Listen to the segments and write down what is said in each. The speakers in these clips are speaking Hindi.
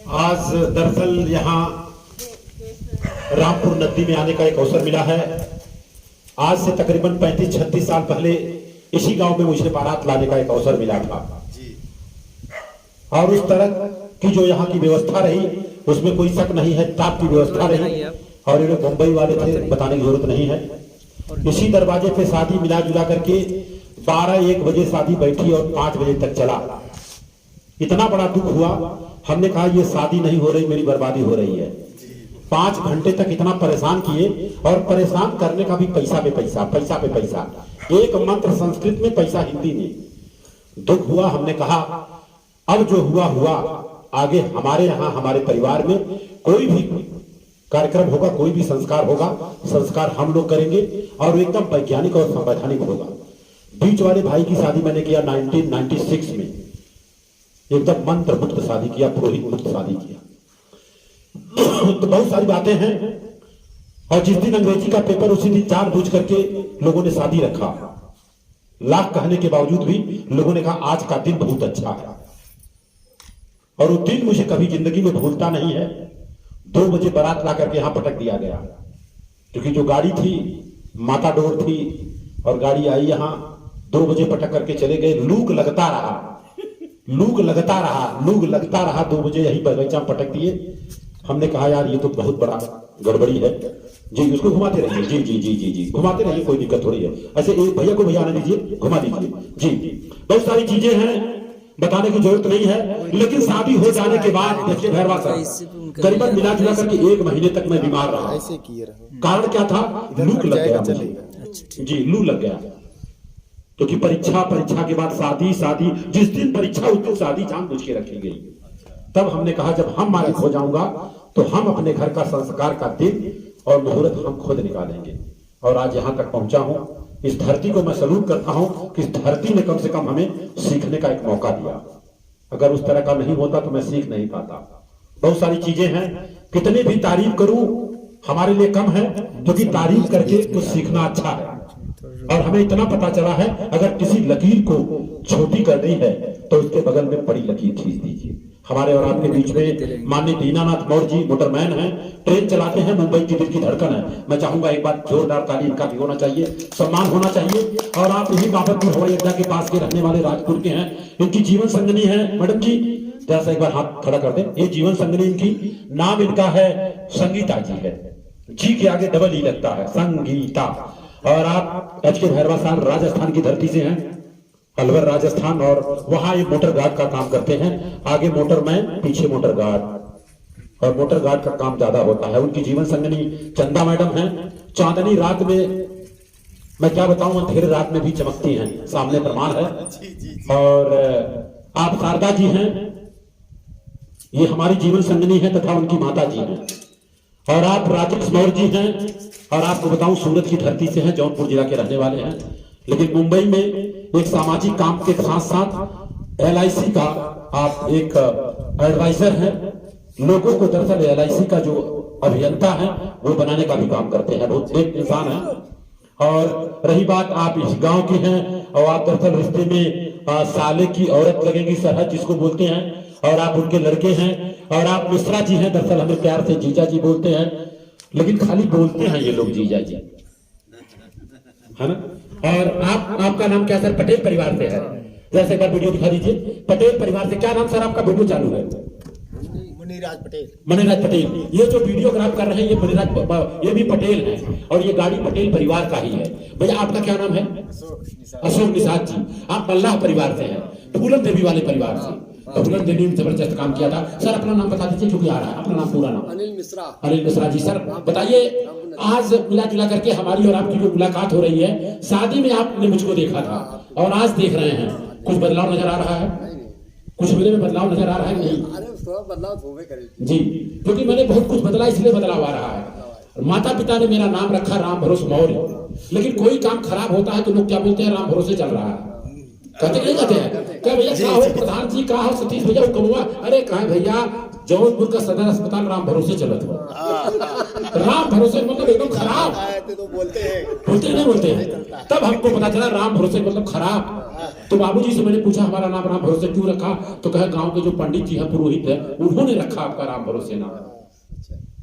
आज दरअसल यहाँ रामपुर नदी में आने का एक अवसर मिला है। आज से तकरीबन 35-36 साल पहले इसी गांव में मुझे बारात लाने का एक अवसर मिला था और उस तरह की जो यहाँ की व्यवस्था रही उसमें कोई शक नहीं है, टॉप की व्यवस्था रही और ये लोग मुंबई वाले थे, बताने की जरूरत नहीं है। इसी दरवाजे पे शादी मिला जुला करके 12-1 बजे शादी बैठी और 5 बजे तक चला। इतना बड़ा दुख हुआ, हमने कहा ये शादी नहीं हो रही, मेरी बर्बादी हो रही है। 5 घंटे तक इतना परेशान किए और परेशान करने का भी पैसा पे पैसा, पैसा पे पैसा, एक मंत्र संस्कृत में, पैसा हिंदी में। दुख हुआ, हमने कहा अब जो हुआ हुआ, आगे हमारे यहाँ हमारे परिवार में कोई भी कार्यक्रम होगा, कोई भी संस्कार होगा, संस्कार हम लोग करेंगे और एकदम वैज्ञानिक और संवैधानिक होगा। बीच वाले भाई की शादी मैंने किया 1996 में, एकदम मंत्र मुक्त शादी किया, पुरोहित मुक्त शादी किया। तो बहुत सारी बातें हैं और जिस दिन अंग्रेजी का पेपर उसी दिन जानबूझ करके लोगों ने शादी रखा। लाख कहने के बावजूद भी लोगों ने कहा आज का दिन बहुत अच्छा है और वो दिन मुझे कभी जिंदगी में भूलता नहीं है। 2 बजे बारात ला करके यहां पटक दिया गया क्योंकि जो गाड़ी थी माता डोर थी और गाड़ी आई यहां 2 बजे पटक करके चले गए। लूक लगता रहा, लूक लगता रहा, लूक लगता रहा। 2 बजे यही बगीचा में पटक दिए। हमने कहा यार ये तो बहुत बड़ा गड़बड़ी है जी, उसको घुमाते रहिए जी जी जी जी जी, घुमाते रहिए, कोई दिक्कत थोड़ी है। ऐसे एक भैया को भैया आने दीजिए, घुमा दीजिए जी। बहुत सारी चीजें हैं, बताने की जरूरत नहीं है। लेकिन शादी हो जाने के बाद देखिए भैरवा साहब करीबन मिला जुला करके 1 महीने तक मैं बीमार रहा। कारण क्या था? लू लग गया जी, लू लग गया क्योंकि परीक्षा के बाद शादी, शादी जिस दिन परीक्षा उस दिन शादी जानबूझ के रखी गई। तब हमने कहा जब हम मालिक हो जाऊंगा तो हम अपने घर का संस्कार का दिन और मुहूर्त हम खुद निकालेंगे। और आज यहां तक पहुंचा हूं। इस धरती को मैं सलूट करता हूं कि इस धरती ने कम से कम हमें सीखने का एक मौका दिया। अगर उस तरह का नहीं होता तो मैं सीख नहीं पाता। बहुत सारी चीजें हैं, कितनी भी तारीफ करूं हमारे लिए कम है, क्योंकि तारीफ करके कुछ सीखना अच्छा है। और हमें इतना पता चला है अगर किसी लकीर को छोटी करनी है तो उसके बगल में बड़ी लकीर खींच दीजिए। हमारे और आपके बीच में माननीय दीनानाथ मौर्य जी मोटरमैन हैं, ट्रेन चलाते हैं, मुंबई की दिल की धड़कन है। मैं चाहूंगा एक बार जोरदार ताली इनका भी होना चाहिए, सम्मान होना चाहिए। और आप यही बाबतपुर हवाई अड्डा के पास के रहने वाले राजपुर के हैं। इनकी जीवन संगनी है मैडम जी, जैसा एक बार हाथ खड़ा कर दें। ये जीवन संगनी इनकी, नाम इनका है संगीता जी है। जी के आगे डबल ई लगता है, संगीता। और आप एच के भैरवा साहब राजस्थान की धरती से हैं, अलवर राजस्थान, और वहां ये मोटर गार्ड का काम करते हैं। आगे मोटरमैन, पीछे मोटर गार्ड, और मोटर गार्ड का काम ज्यादा होता है। उनकी जीवन संगनी चंदा मैडम हैं। चांदनी रात में मैं क्या बताऊं, अंधेरे रात में भी चमकती हैं, सामने प्रमाण है। और आप शारदा जी हैं, ये हमारी जीवन संगनी है तथा उनकी माता जी हैं। और आप राजेश मौर्य जी हैं, और आपको बताऊं सूरत की धरती से हैं, जौनपुर जिला के रहने वाले हैं। लेकिन मुंबई में एक सामाजिक काम के साथ साथ LIC का आप एक एडवाइजर हैं। लोगों को दरअसल LIC का जो अभियंता है वो बनाने का भी काम करते हैं, बहुत नेक इंसान है। और रही बात आप इस गांव के हैं और आप दरअसल रिश्ते में साले की औरत लगेंगी, सरहद जिसको बोलते हैं, और आप उनके लड़के हैं। और आप मिश्रा जी हैं, दरअसल हमें प्यार से जीजा जी बोलते हैं, लेकिन खाली बोलते हैं ये लोग जीजा जी, है ना। और आपका नाम क्या सर? पटेल परिवार से है। जैसे एक बार वीडियो दिखा दीजिए। पटेल परिवार से, क्या नाम सर आपका? वीडियो चालू है। मणिराज पटेल। मणिराज पटेल, ये जो वीडियोग्राफ कर रहे हैं ये मणिराज, ये भी पटेल है और ये गाड़ी पटेल परिवार का ही है। भैया आपका क्या नाम है? अशोक निषाद जी। आप मल्लाह परिवार से हैं, फूलन देवी वाले परिवार से। फूलन देवी ने जबरदस्त काम किया था। सर अपना नाम बता दीजिए क्योंकि आ रहा है अपना नाम, पूरा नाम। अनिल मिश्रा। अनिल मिश्रा जी। सर बताइए, आज मिला जुला करके हमारी और आपकी जो मुलाकात हो रही है, शादी में आपने मुझको देखा था और आज देख रहे हैं, कुछ बदलाव नजर आ रहा है? कुछ मेरे में बदलाव नजर आ रहा है? नहीं, अरे थोड़ा बदलाव होवे करेगी जी, क्योंकि मैंने बहुत कुछ बदला इसलिए बदलाव आ रहा है। माता पिता ने मेरा नाम रखा राम भरोसे मौर्य, लेकिन कोई काम खराब होता है तो लोग क्या बोलते हैं? राम भरोसे चल रहा है। कहते नहीं कहते हैं? क्या भैया क्या हो प्रधान जी कहा हो सतीश भैया कमुआ अरे कहा भैया जौनपुर का सदर अस्पताल राम भरोसे चलत हुआ राम भरोसे मतलब एकदम खराब तो बोलते हैं नहीं बोलते हैं तब हमको पता चला राम भरोसे मतलब खराब। तो बाबूजी से मैंने पूछा हमारा नाम राम भरोसे क्यों रखा तो कहा गांव के जो पंडित जी है पुरोहित है उन्होंने रखा आपका राम भरोसे नाम।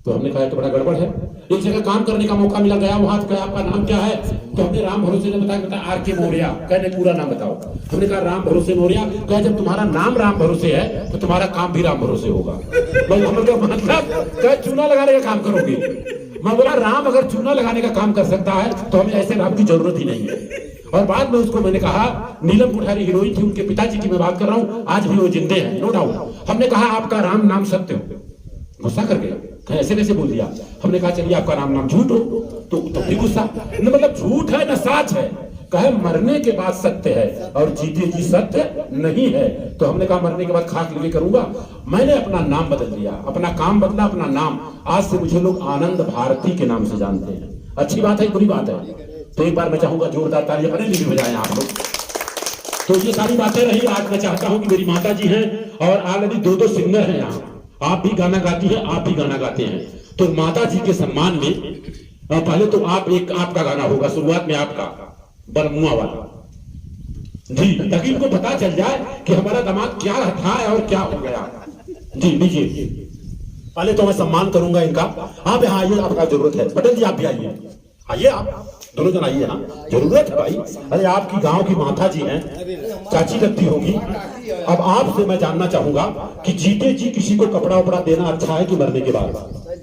तो हमने कहा तो बड़ा गड़बड़ है। एक जगह काम करने का मौका मिला गया वहां कहा आपका नाम क्या है तो हमने राम भरोसे ने बताया आर के मौर्या कहने पूरा नाम बताओ। हमने कहा राम भरोसे मौर्या कहा जब तुम्हारा नाम राम भरोसे है तो तुम्हारा काम भी राम भरोसे होगा। हमने कहा मतलब कहा चूना लगाने का काम करोगे। मैं बोला राम अगर चूना लगाने का काम कर सकता है तो हमें ऐसे राम की जरूरत ही नहीं है। और बाद में उसको मैंने कहा नीलम कोठारी हीरोइन थी उनके पिताजी की मैं बात कर रहा हूँ आज भी वो जिंदे हैं नो डाउट। हमने कहा आपका राम नाम सत्य हो गुस्सा कर गया ऐसे कैसे बोल दिया। हमने कहा चलिए आपका नाम झूठ हो तो भी गुस्सा न मतलब झूठ है न साच है कहे मरने के बाद सत्य है और जीते जी सत्य नहीं है। तो हमने कहा मरने के बाद खाक लिए करूंगा। मैंने अपना नाम बदल दिया अपना काम बदला अपना नाम आज से मुझे लोग आनंद भारती के नाम से जानते हैं। अच्छी बात है बुरी बात है तो एक बार मैं चाहूंगा जोरदार ताली अपने लिए बजाएं आप लोग। तो ये सारी बातें रही। आज मैं चाहता हूं कि मेरी माता जी हैं और ऑलरेडी दो सिंगर हैं यहाँ आप भी गाना गाती हैं आप भी गाना गाते हैं। तो माता जी के सम्मान में पहले तो आपका गाना होगा शुरुआत में आपका बरमुआ वाला जी ताकि उनको पता चल जाए कि हमारा दामाद क्या था और क्या हो गया। जी लीजिए पहले तो मैं सम्मान करूंगा इनका। आप यहाँ आइए आपका जरूरत है पटेल जी आप भी आइए आइए आप दोनों जन आइए ना जरूरत है भाई। अरे आपकी गांव की माता जी हैं चाची लगती होगी। अब आपसे मैं जानना चाहूंगा कि जीते जी किसी को कपड़ा उपड़ा देना अच्छा है कि मरने के बाद।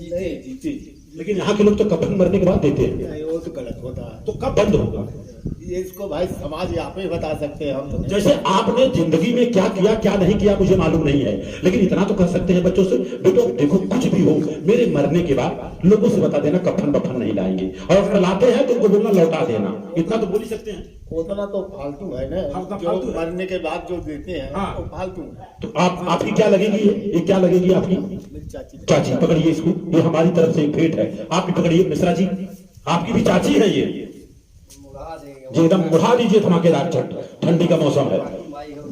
जीते लेकिन यहाँ के लोग तो कफन मरने के बाद देते हैं वो तो गलत होता है। तो कब बंद होगा ये इसको भाई समाज यहाँ पे बता सकते हैं हम तो नहीं। जैसे आपने जिंदगी में क्या किया क्या नहीं किया मुझे मालूम नहीं है लेकिन इतना तो कह सकते हैं बच्चों से बेटो देखो कुछ भी हो मेरे मरने के बाद लोगों से बता देना कफन बफन नहीं लाएंगे और अगर लाते हैं तो उनको बोलना लौटा देना इतना तो बोल ही सकते हैं। उतना तो फालतू है ना हाँ, जो फालतू है। मरने के बाद जो देते हैं हाँ। वो फालतू है। तो आपकी क्या लगेगी ये क्या लगेगी आपकी मेरी चाची चाची पकड़िए इसको ये हमारी तरफ से एक भेंट है। आप भी पकड़िए मिश्रा जी आपकी भी चाची है ये जी एकदम उड़ा दीजिए धमाकेदार ठंडी का मौसम है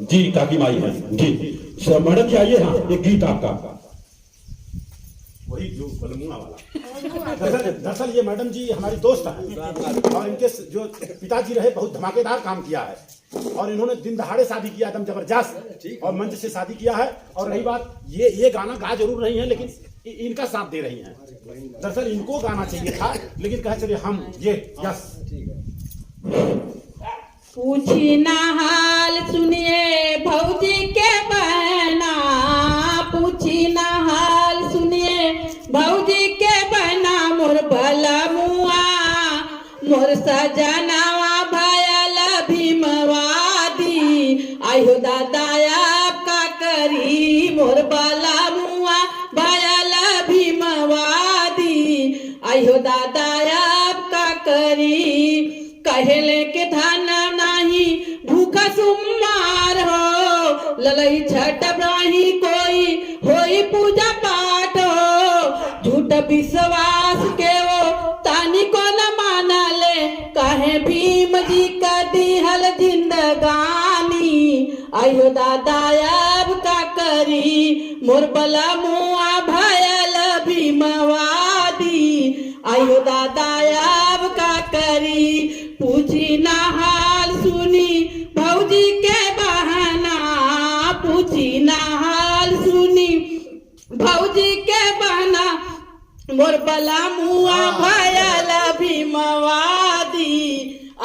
जी काकी माई है जी मैडम जी आइए। हाँ एक गीत आपका वही जो बलमुआ वाला। दरअसल ये मैडम जी हमारी दोस्त है और इनके जो पिताजी रहे बहुत धमाकेदार काम किया है और इन्होंने दिन दहाड़े शादी किया एकदम जबरदस्त और मंच से शादी किया है। और रही बात ये गाना गा जरूर नहीं है लेकिन इनका साथ दे रही हैं। दरअसल इनको गाना चाहिए था लेकिन कहा चलिए हम ये यस पूछी ना हाल सुनिए भौजी के बहना पूछी ना हाल सुनिए भौजी के बहना मोर भला मुआ मोर सजनावा भयल भीमवादी आयो दादा आपका करी मोर भला मुआ भयल भीमवादी आयो दादा आपका करी कहले के धान नाही भूखा सुमार हो ललई छठ ब्राही कोई होई पूजा पाठ हो झूठ विश्वास के वो तानी को न मानले कहे भीम जी का दिहल जिंदगानी आयो दादा अब का करी मोर बला मुआ भयल भीमवादी आयो दादा अब का करी पूछी ना हाल सुनी भौजी के बहाना पूछी ना हाल सुनी भौजी के बहाना मोर बला मुआ भयल भीमवादी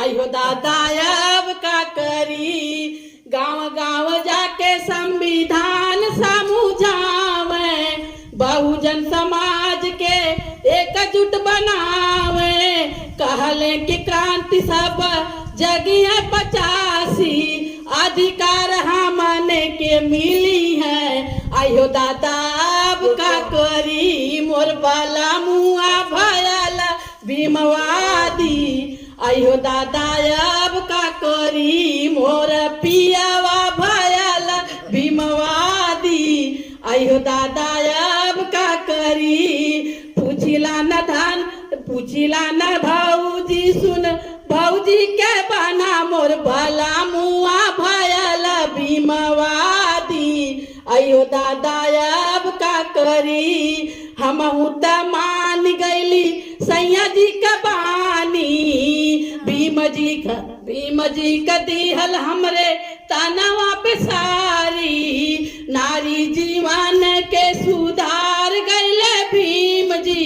आयो दादा अब का करी गांव गांव जाके संविधान समझावे बहुजन समाज के एकजुट बनावे कहले कि क्रांति सब जगिए 85 अधिकार हमने के मिली है आयो दादा अब का करी मोर बाला मुआ भयल भीमवादी आयो दादा अब का करी मोर पियावा भयल भीमवादी आयो दादा अब का करी पूछिला न धान पूछिला न भौजी सुन भौजी के बना मोर भला मुआ भयल भीम भीमवादी। अयो दादा अब का करी, हमहू त मान गईली सैया जी का बानी। भीम जी का दिहल हमरे तनवा पे सारी, नारी जीवन के सुधार गईले भीम जी,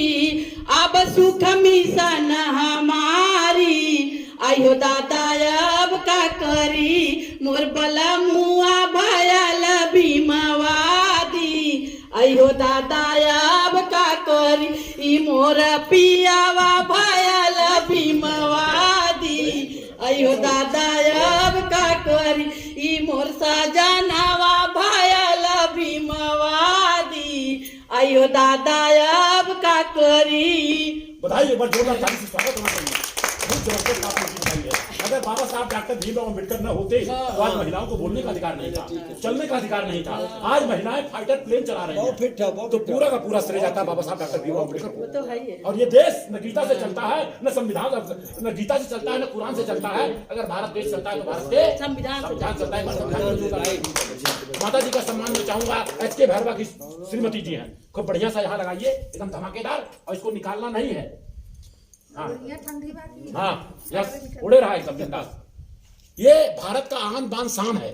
अब सुख मिशन हमारी। आयो दादा अब का करी, मोर बला मुआ भयल भीमवादी। आयो दादा अब का करी, ई मोर पियावा भयल भीमवादी। आयो दादा अब का करी, ई मोर सजनावा भयल भीमवादी। आयो दादा अब का करी। बधाई, एक बार जोरदार ताली से स्वागत होना चाहिए। बहुत जबरदस्त आपने बताई है। अगर बाबा साहब डॉक्टर भीमराव अम्बेडकर न होते तो आज महिलाओं को बोलने का अधिकार नहीं था, चलने का अधिकार नहीं था। आज महिलाएं फाइटर प्लेन चला रही हैं, तो पूरा का पूरा श्रेय जाता है बाबा साहब डॉक्टर भीमराव अम्बेडकर को। तो है ही। और ये देश न गीता से चलता है, न संविधान, न गीता से चलता है, न कुरान से चलता है। अगर भारत देश चलता है तो भारत के संविधान चलता है। माता जी का सम्मान मैं चाहूंगा। HK भैरवा की श्रीमती जी हैं, खूब बढ़िया सा यहाँ लगाइए, एकदम धमाकेदार, और इसको निकालना नहीं है। हाँ, यस, उड़े रहा एकदम बिंदास। ये भारत का आन बान शान है।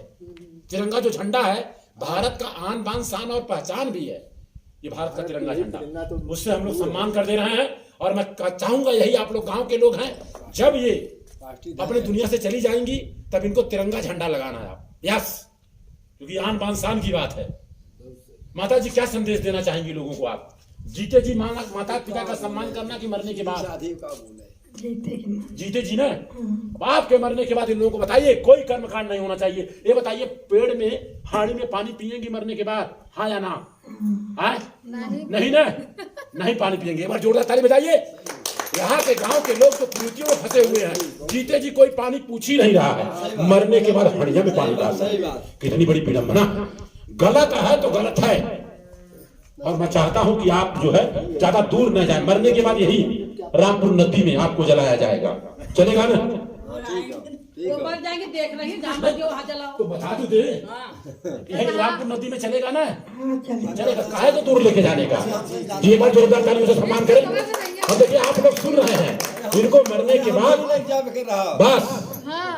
तिरंगा जो झंडा है भारत का आन बान शान और पहचान भी है। ये भारत का तिरंगा झंडा, उससे हम लोग सम्मान कर दे रहे हैं। और मैं चाहूंगा यही, आप लोग गांव के लोग हैं, जब ये अपने दुनिया से चली जाएंगी तब इनको तिरंगा झंडा लगाना है आप। यस, क्योंकि आन बान शान की बात है। माता जी क्या संदेश देना चाहेंगी लोगों को आप? जीते जी माता पिता का सम्मान करना कि मरने के बाद? जीते जी ना, आपके मरने के बाद इन लोगों को बताइए कोई कर्मकांड नहीं होना चाहिए। ये बताइए, पेड़ में हाड़ी में पानी पिएंगे मरने के बाद, हाँ या ना? हाँ नहीं ना, नहीं पानी पिएंगे। एक बार जोरदार ताली बजाइए। यहाँ के गांव के लोग तो कुरीतियों में फंसे हुए हैं। जीते जी कोई पानी पूछ ही नहीं रहा है, मरने के बाद हड़िया में पानी डाल रहा है। कितनी बड़ी विडंबना। गलत है तो गलत है। और मैं चाहता हूं कि आप जो है ज्यादा दूर न जाए। मरने के बाद यही रामपुर नदी में आपको जलाया जाएगा, चलेगा ना? ऊपर जाएंगे, देख रहे हैं जहाँ पर जो वहाँ जलाओ। तो बता दो दे, यही रामपुर नदी में चलेगा ना? चलेगा, काहे तो दूर लेके जाने का। एक बार जोरदार तालियों से सम्मान करें। और देखिए, आप लोग सुन रहे हैं, इनको मरने के बाद बस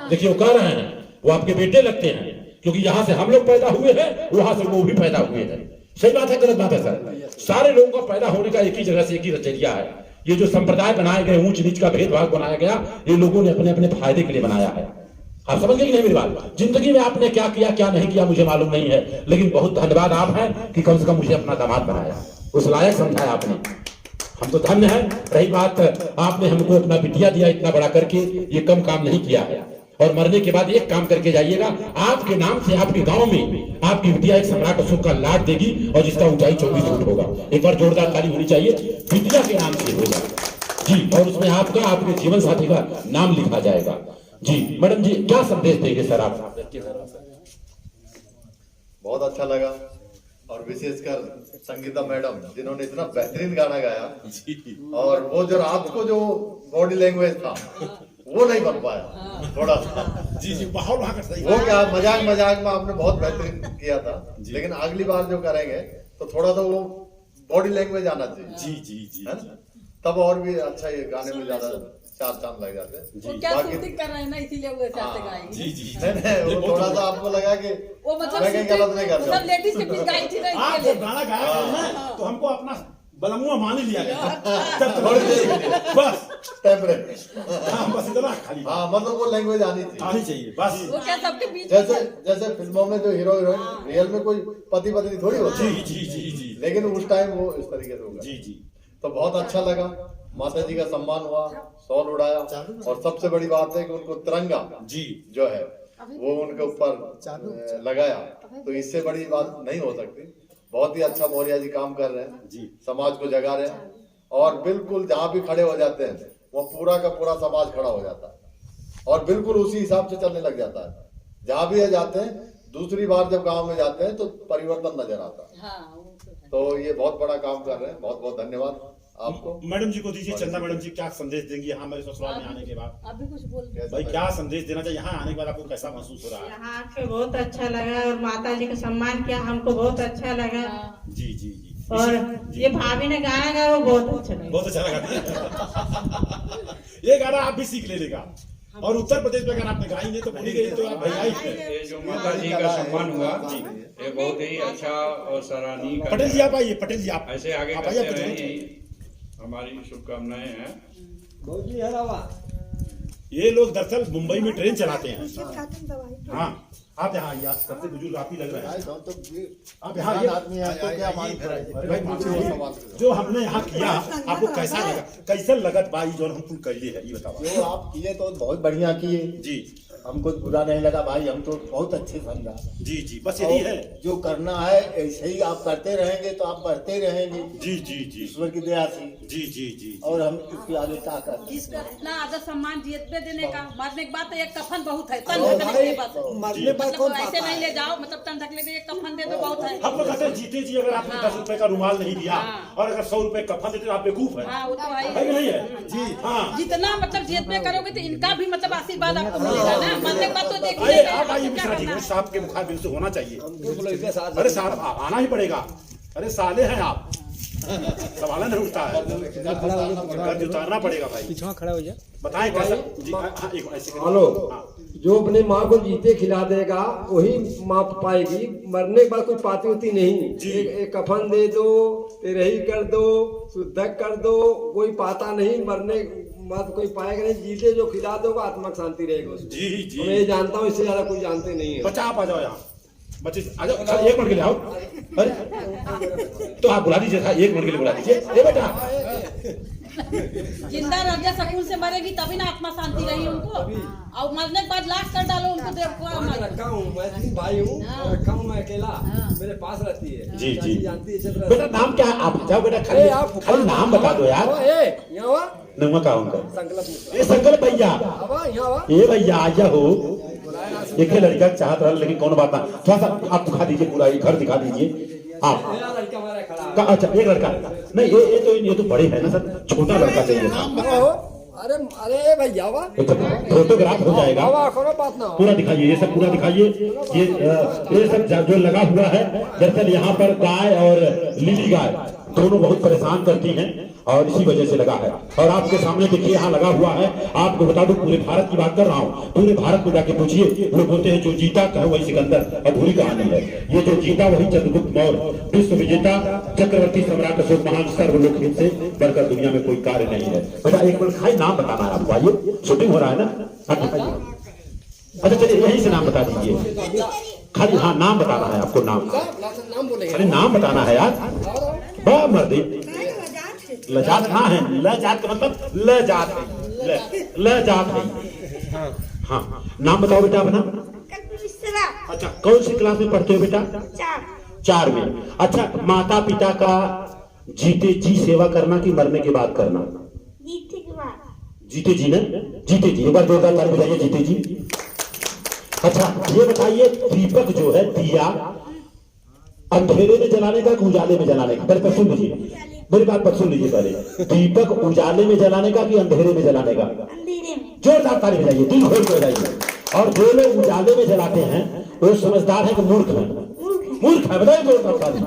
देखिए वो कह रहे हैं, वो आपके बेटे लगते हैं, क्योंकि यहाँ से हम लोग पैदा हुए हैं, वहां से वो भी पैदा हुए हैं। सही बात है, गलत बात है सर? सारे लोगों का पैदा होने का एक ही जगह से एक ही नजरिया है। ये जो संप्रदाय बनाए गए, ऊंच नीच का भेदभाव बनाया गया, ये लोगों ने अपने अपने फायदे के लिए बनाया है। आप समझ गए कि नहीं मेरी बात? जिंदगी में आपने क्या किया क्या नहीं किया मुझे मालूम नहीं है, लेकिन बहुत धन्यवाद आप हैं कि कम से कम मुझे अपना दामाद बनाया, उस लायक समझाया आपने। हम तो धन्य हैं। रही बात, आपने हमको अपना बिटिया दिया इतना बड़ा करके, ये कम काम नहीं किया है। और मरने के बाद एक काम करके जाइएगा, आपके नाम से आपके गांव में आपकी बिटिया एक सम्राट अशोक का लाड देगी, और जिसका ऊंचाई 24 फुट होगा। एक बार जोरदार ताली होनी चाहिए। बिटिया के नाम से होगा जी, और उसमें आपका, आपके जीवन साथी का नाम लिखा जाएगा जी। मैडम जी क्या संदेश देंगे सर आप? बहुत अच्छा लगा, और विशेषकर संगीता मैडम जिन्होंने इतना बेहतरीन गाना गाया। और वो जो रात को जो बॉडी लैंग्वेज था वो नहीं बन पाया थोड़ा सा। जी माहौल वहाँ का सही। वो क्या मजाक में आपने बहुत बेहतरीन किया था, लेकिन अगली बार जो करेंगे तो थोड़ा सा वो बॉडी लैंग्वेज आना चाहिए। जी है ना? तब और भी अच्छा ये गाने में ज्यादा चार चांद लग जाते हैं। वो क्या शूटिंग कर रहे हैं ना, इसीलिए वो चाहते गाएंगे। जी नहीं, वो थोड़ा सा आपको लगा कि वो मतलब मैं कहीं गलत नहीं कर रहा। मतलब लेडीज के बीच गाई थी ना, आप इसके जब लिए। गाना गाया ना तो हमको अपना बलमुआ मान ही लिया गया। बस टेम्परेरी। हाँ, बस इतना खाली। हाँ, मतलब वो लैंग्वेज आनी चाहिए बस। वो क्या सबके बीच जैसे फिल्मों में जो हीरो हीरोइन रियल में कोई पति पत्नी थोड़ी होती है। जी, लेकिन उस टाइम वो इस तरीके से होगा। जी। तो बहुत अच्छा लगा, माता जी का सम्मान हुआ, शॉल उड़ाया, और सबसे बड़ी बात है कि उनको तिरंगा जी जो है वो उनके ऊपर लगाया, तो इससे बड़ी बात नहीं हो सकती। बहुत ही अच्छा मौर्या जी काम कर रहे हैं जी, समाज को जगा रहे हैं, और बिल्कुल जहाँ भी खड़े हो जाते हैं वो पूरा का पूरा समाज खड़ा हो जाता है, और बिल्कुल उसी हिसाब से चलने लग जाता है। जहाँ भी जाते हैं, दूसरी बार जब गांव में जाते हैं तो परिवर्तन नजर आता है। तो ये बहुत बड़ा काम कर रहे हैं, बहुत बहुत धन्यवाद। आपको। मैडम जी को दीजिए, चंदा मैडम जी क्या संदेश देंगी यहाँ हमारे ससुराल में आने के बाद? आप भी कुछ बोल भाई क्या संदेश देना चाहिए? यहाँ आने के बाद आपको कैसा महसूस हो रहा है? यहाँ आके बहुत अच्छा लगा और माता जी का सम्मान किया, हमको बहुत अच्छा लगा। जी जी जी। और ये भाभी ने गाना गाया वो बहुत अच्छा लगा। बहुत अच्छा लगा। ये गाना आप भी सीख लेगा। और उत्तर प्रदेश में अगर आपने गाई नहीं तो भूल गई तो आप भैया ही थे। ये जो माता जी का सम्मान हुआ जी, ये बहुत ही अच्छा और सराहनीय। पटेल जी आप आइए, पटेल जी आप ऐसे आगे आप करते आइए, रहें, आप यही हमारी शुभकामनाएं हैं। ये लोग दरअसल मुंबई में ट्रेन चलाते हैं। हाँ आप यहाँ आइए, आप सबसे बुजुर्ग आप ही लग रहे हैं। आप यहाँ आइए। आदमी है तो क्या मालूम अरे भाई पूछिए, जो हमने यहाँ किया आपको कैसा लगा? कैसे लगत भाई जो हम तुम कैली है ये बताओ। जो आप किए तो बहुत बढ़िया किए जी हमको बुरा नहीं लगा भाई, हम तो बहुत अच्छे समझा। जी जी, बस यही है। जो करना है ऐसे ही आप करते रहेंगे तो आप बढ़ते रहेंगे जी जी जी ईश्वर की दया से। जी जी जी। और हम इसके आगे क्या कर जिसका इतना आदर सम्मान जीतने देने का, मरने के बाद तो एक कफन बहुत है, तन ढकने के बाद मरने पर मतलब ऐसे नहीं ले जाओ, मतलब तन ढकने के लिए एक कफन दे दो बहुत है। हम लोग कहते हैं जीते जी अगर आपने 10 रुपए का रुमाल नहीं दिया और अगर 100 रुपए कफन देते तो आप बेवकूफ है। हाँ वो तो है कि नहीं है? जी हाँ। जितना मतलब जीतने करोगे तो इनका भी मतलब आशीर्वाद आपको मिलेगा ना। मरने के बाद तो देख आइए आप आइए मिश्रा जी, साहब के मुखाबिल से होना चाहिए। अरे साहब आना ही पड़ेगा। अरे साले हैं आप, सवाल नहीं उठता है, कर्ज उतारना पड़ेगा भाई। पीछे खड़ा हो जा। बताएं कैसा जी? हाँ, एक ऐसे करके। हेलो, हाँ। जो अपने माँ को जीते खिला देगा वही माँ पाएगी, मरने के बाद कोई पाती होती नहीं। जी। एक कफन दे दो, तेरही कर दो, शुद्धक कर दो, कोई पाता नहीं। मरने बाद कोई पाएगा नहीं। जीते जो खिला दोगा आत्मा की शांति रहेगी उसको। जी जी। मैं ये जानता हूँ, इससे ज्यादा कोई जानते नहीं है। बच्चा आप आ जाओ यहाँ, बच्चे आ जाओ, खाली 1 मिनट के लिए आओ। अरे तो आप बुला दीजिए, 1 मिनट के लिए बुला दीजिए। ए बेटा जिंदा रह गया सकून से मरेगी तभी ना आत्मा शांति रही उनको। और मरने के बाद लाश कर डालो उनको, देखो रखा हूँ मैं, 3 भाई हूँ, रखा हूँ मैं अकेला, मेरे पास रहती है। जी जी। जानती है चल बेटा नाम क्या है? आप जाओ बेटा, खाली नाम बता दो यार। यहाँ नंगा का उनका संकल्प ये संकल्प भैया, यहाँ ये भैया आया हो। एक ही लड़का चाहत रहा, लेकिन कौन बात ना, थोड़ा सा आप दिखा दीजिए, पूरा ये घर दिखा दीजिए आप। लड़का हमारा खड़ा। अच्छा एक लड़का नहीं, ये तो बड़े है ना सर, छोटा लड़का चाहिए था। अरे अरे भैया वाह, फोटोग्राफ हो जाएगा, करो बात ना। पूरा दिखाइए, ये सब पूरा दिखाइए। ये सब जो लगा हुआ है, दरअसल यहाँ पर गाय और लीली गाय दोनों बहुत परेशान करती हैं और इसी वजह से लगा है। और आपके सामने देखिए यहाँ लगा हुआ है। आपको बता दूं, पूरे भारत की बात कर रहा हूँ, पूरे भारत में जाके पूछिए, वो बोलते हैं जो जीता कहे वही सिकंदर। अधूरी कहानी है। ये जो जीता वही चंद्रगुप्त मौर्य, विश्व विजेता चक्रवर्ती सम्राट अशोक महान, सर्वलोकहित से बढ़कर दुनिया में कोई कार्य नहीं है। बेटा एक मिनट खाई, नाम बताना है आपको। आइए, शूटिंग हो रहा है ना। अच्छा चलिए यही से नाम बता दीजिए खाली। हाँ नाम बताना है आपको, नाम अरे नाम बताना है यार। बा मर्दी लजात हाँ है, लजात का मतलब लजात है, लजात है। हाँ नाम बताओ बेटा अपना। अच्छा कौन सी क्लास में पढ़ते हो बेटा? 4 में। अच्छा माता पिता का जीते जी सेवा करना कि मरने के बाद करना? जीते जी ना, जीते जी। एक बार जोरदार ताली बजाइए, जीते जी। अच्छा ये बताइए, दीपक जो है दिया अंधेरे में जलाने का कि उजाले में जलाने का? पहले सुन लीजिए, मेरी बात पर सुन लीजिए पहले। दीपक उजाले में जलाने का कि अंधेरे में जलाने का? जोरदार ताली बजाइए, दिल खोल के बजाइए। और जो लोग उजाले में जलाते हैं वो समझदार है कि मूर्ख है? मूर्ख है, बताइए जोरदार ताली।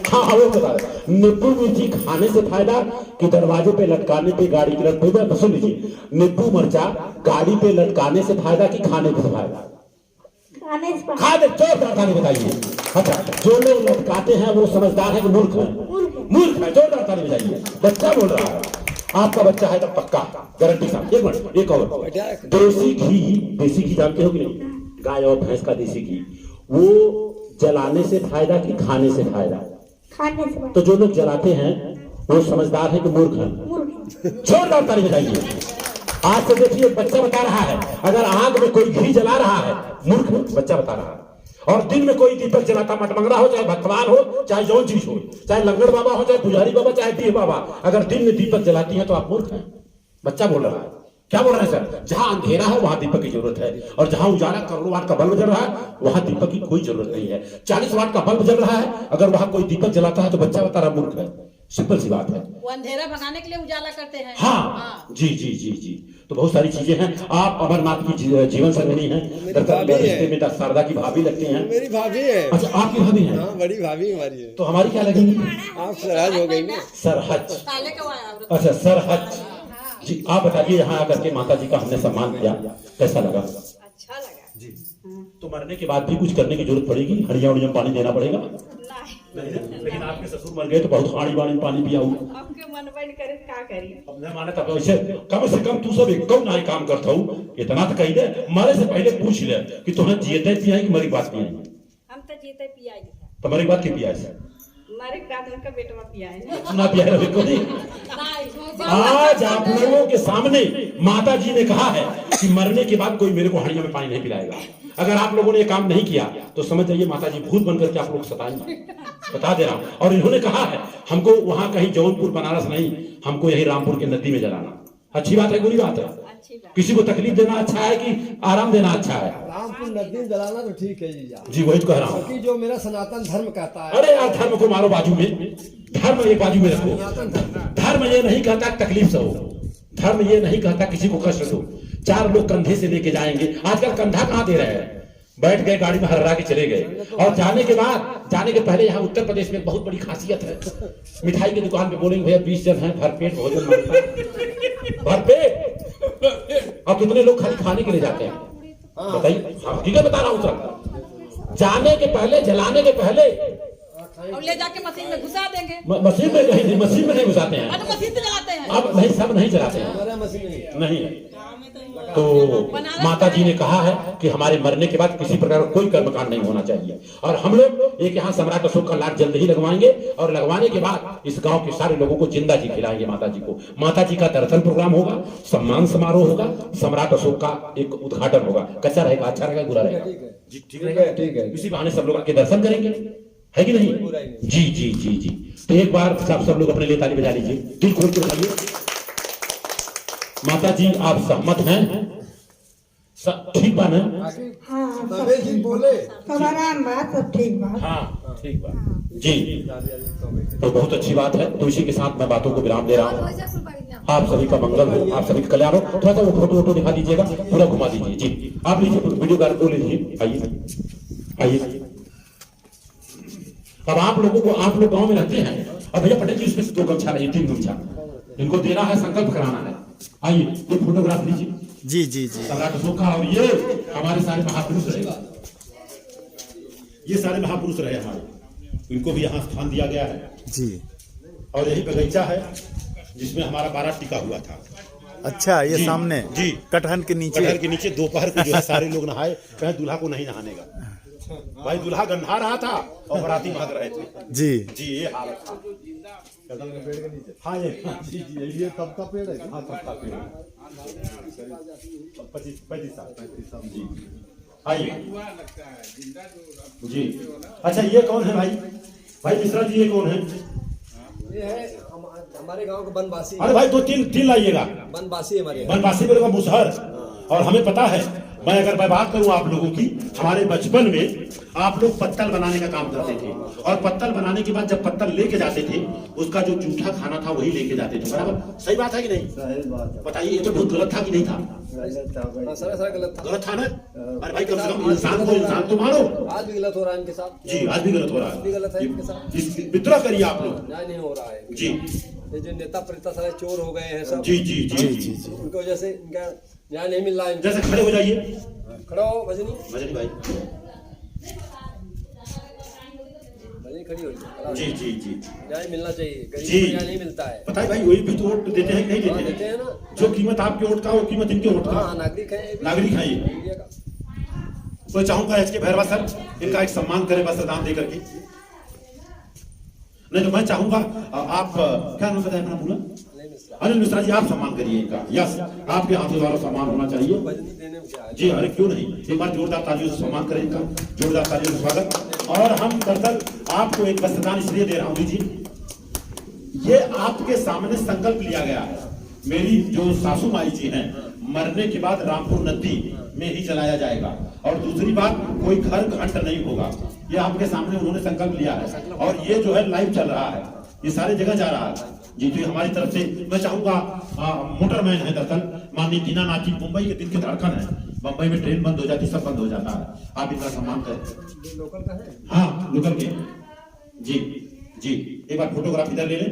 हाँ हाँ वो बता रहे। नींबू मिर्ची खाने से फायदा कि दरवाजे पे लटकाने पे गाड़ी की लटक? सुन लीजिए, नींबू मिर्चा गाड़ी पे लटकाने से फायदा कि खाने से फायदा? खाने। जोरदार ताली बताइए। अच्छा जो लोग लटकाते हैं वो समझदार है कि मूर्ख है? मूर्ख है, जोरदार ताली बजाइए। बच्चा बोल रहा है, आपका बच्चा है तब पक्का गारंटी साहब। एक मिनट, एक और। देसी घी जानते हो कि नहीं? गाय और भैंस का देसी घी, वो जलाने से फायदा कि खाने से फायदा? तो जो लोग जलाते हैं वो समझदार है कि मूर्ख है? जोरदार ताली बजाइए। आज से देखिए बच्चा बता रहा है, अगर आग में कोई घी जला रहा है मूर्ख बच्चा बता रहा है। और दिन में कोई दीपक जलाता, मटमंगरा हो चाहे भगवान हो चाहे जौन चीज हो, चाहे लंगड़ बाबा हो चाहे पुजारी बाबा चाहे डीह बाबा, अगर दिन में दीपक जलाती है तो आप मूर्ख हैं। बच्चा बोल रहा है। क्या बोल रहे हैं सर? जहां अंधेरा है वहां दीपक की जरूरत है, और जहां उजाला करोड़ों वाट का बल्ब जल रहा है वहां दीपक की कोई जरूरत नहीं है। 40 वाट का बल्ब जल रहा है, अगर वहां कोई दीपक जलाता है तो बच्चा बता रहा मूर्ख है। सिंपल सी बात है। वो अंधेरा भगाने के लिए उजाला करते हैं। हाँ जी जी जी जी। तो बहुत सारी चीजें हैं। आप अमरनाथ की जीवन संगिनी हैं, रिश्ते में शारदा की भाभी लगती हैं। मेरी भाभी है। अच्छा, आपकी भाभी है? हाँ, बड़ी भाभी हमारी है। तो हमारी क्या लगेंगी? आप सरहज हो गई ना। सरहज। साले का आया। अच्छा, सरहज जी। आप बताइए, यहाँ आकर के माता जी का हमने सम्मान किया, कैसा लगा? अच्छा लगा जी। तो मरने के बाद भी कुछ करने की जरूरत पड़ेगी? हड़िया उड़िया पानी देना पड़ेगा? नहीं। लेकिन आपके ससुर मर गए तो बहुत हाड़ी बाड़ी पानी पिया हुआ। आपके मन बन करे क्या करी। अब मैं माने तब ऐसे कम से कम तू सब एक ना काम करता हूँ, इतना तो कही दे। मरे से पहले पूछ ले कि तुम्हें जीते पिया कि मरी बात पिया? हम तो जीते पिया ही था। तो मरी बात की पिया है? हमारे दादा का बेटवा पिया है ना पिया है को नहीं। आज आप लोगों के सामने माता जी ने कहा है कि मरने के बाद कोई मेरे को हड़िया में पानी नहीं पिलाएगा। अगर आप लोगों ने ये काम नहीं किया तो समझ जाइए माता जी भूत बनकर के आप लोग सताएंगे, बता दे रहा हूं। और इन्होंने कहा है हमको वहां कहीं जौनपुर बनारस नहीं, हमको यही रामपुर के नदी में जलाना। अच्छी बात है, बुरी बात है? किसी को तकलीफ देना अच्छा है कि आराम देना अच्छा है? रामपुर नदी में जलाना तो ठीक है जी, वही तो कह रहा हूँ। क्योंकि जो मेरा सनातन धर्म कहता है। अरे यार, धर्म को मारो बाजू में, धर्म एक बाजू में रखो। धर्म ये नहीं कहता तकलीफ से हो, धर्म ये नहीं कहता किसी को कष्ट दो। चार लोग कंधे से लेके जाएंगे। आजकल कंधा कहाँ दे रहे हैं? बैठ गए गाड़ी में, हर्रा के चले गए। और जाने के पहले यहाँ उत्तर प्रदेश में बहुत बड़ी खासियत है। मिठाई की दुकान पे बोलेंगे भैया 20 जन हैं, भरपेट भोजन मांगता है। भरपेट। और कितने लोग खाली खाने के लिए जाते हैं बताइए? हाँ, ठीक है, बता रहा हूँ सर। जाने के पहले, जलाने के पहले और ले जाके मशीन में घुसा देंगे। मशीन में नहीं, मशीन में नहीं घुसाते हैं। अब मशीन से जलाते हैं। अब नहीं, सब नहीं चलाते हैं। नहीं। तो माता जी ने कहा है कि हमारे मरने के बाद किसी प्रकार का कोई कर्मकांड नहीं होना चाहिए। और हम लोग एक यहाँ सम्राट अशोक का लाट जल्द ही लगवाएंगे। और लगवाने के बाद इस गांव के सारे लोगों को जिंदा जी खिलाएंगे माता जी को। माता जी का दर्शन प्रोग्राम होगा, सम्मान समारोह होगा, सम्राट अशोक का एक उद्घाटन होगा। कच्चा रहेगा, अच्छा रहेगा, बुरा रहेगा? जी, ठीक रहेगा। ठीक है। इसी बहाने सब लोग आके दर्शन करेंगे, है कि नहीं? जी जी जी जी। तो एक बार सब लोग अपने लिए ताली बजा लीजिए, दिल खोल के बताइए। माता जी, आप सहमत हैं? ठीक बात है? हाँ, बोले आराम बात सब ठीक बात। हाँ, ठीक बात जी। तो बहुत अच्छी बात है। तो इसी के साथ मैं बातों को विराम दे रहा हूँ। आप सभी का मंगल हो, आप सभी का कल्याण हो। थोड़ा सा वो फोटो दिखा दीजिएगा, पूरा घुमा दीजिए। जी, आप लीजिए वीडियो कार्ड को लीजिए। आइए आइए। अब आप लोगों को, आप लोग गांव में रहते हैं। अब भैया पटेल जी, उसमें 2 गमछा नहीं, 3 गमछा इनको देना है, संकल्प कराना है। आइए, ये फोटोग्राफ लीजिए। जी जी जी। सम्राट अशोक का। और ये हमारे सारे महापुरुष रहे, ये सारे महापुरुष रहे हमारे, इनको भी यहाँ स्थान दिया गया है जी। और यही बगीचा है जिसमें हमारा बारात टिका हुआ था। अच्छा, ये सामने जी, कटहल के नीचे दोपहर को जो है सारे लोग नहाए, कहे दूल्हा को नहीं नहाने का। भाई दूल्हा गंधा रहा था और बाराती भाग रहे थे। जी जी, ये हालत था। हाँ, ये तब का पेड़ है। हाँ, तब का पेड़ है। 25-35 साल जी। आइए जी। अच्छा, ये कौन है भाई? भाई मिश्रा जी, ये कौन है? ये है हमारे गांव का बनवासी। अरे भाई, 2-3 लाइएगा। बनवासी हमारे, बनवासी बोलेगा मुसहर। और हमें पता है, मैं बात करूं आप लोगों की, हमारे बचपन में आप लोग पत्तल बनाने का काम करते थे। और पत्तल बनाने के बाद जब पत्तल लेके जाते थे, उसका जो जूठा खाना था वही लेके जाते थे। बराबर? सही बात है कि नहीं? सही बात। बताइए, ये तो बहुत गलत था कि नहीं था? गलत था ना? अरे भाई, कम से कम इंसान तो मानो। आज भी गलत हो रहा है इनके साथ। जी, आज भी गलत हो रहा है। गलत है इनके साथ। विद्रोह करिए आप लोग। नहीं हो रहा है जी। ये जो नेता प्रेता सारे चोर हो गए हैं सब। जी जी जी जी। उनकी वजह से इनका न्याय नहीं मिल रहा है। जैसे खड़े हो जाइए, खड़ा हो भजनी भाई। खड़ी हो जी जी जी। न्याय मिलना चाहिए, गरीब जी। को न्याय नहीं मिलता है। पता है भाई, वही भी तो वोट देते हैं कि नहीं देते? देते हैं ना। जो कीमत आपके वोट का, वो कीमत इनके वोट का। नागरिक है, नागरिक है ये। तो चाहूंगा एच के भैरवा सर, इनका एक सम्मान करें वस्त्रदान दे करके। नहीं तो मैं चाहूंगा आप, क्या नाम बताया अपना पूरा? अनिल मिश्रा जी, आप सम्मान करिए इनका। यस, आपके हाथों द्वारा सम्मान होना चाहिए जी। अरे क्यों नहीं, एक बार जोरदार तालियों से सम्मान करें इनका, जोरदार तालियों से स्वागत। और हम दरअसल आपको एक वस्त्रदान इसलिए दे रहा हूं, लीजिए। ये आपके सामने संकल्प लिया गया है। मेरी जो सासू माई जी हैं, मरने के बाद रामपुर नदी में ही जलाया जाएगा। और दूसरी बात, कोई घर घंट नहीं होगा। ये आपके सामने उन्होंने संकल्प लिया है। और ये जो है लाइव चल रहा है, ये सारे जगह जा रहा है जी। तो ये हमारी तरफ से मैं चाहूंगा, मोटरमैन है दरअसल माननीय दीनानाथ जी, मुंबई के दिल के धड़कन है। बम्बई में ट्रेन बंद हो जाती, सब बंद हो जाता है, आप इनका सम्मान करें। लोकल का है? हाँ लोकल के जी जी। एक बार फोटोग्राफ इधर ले लें।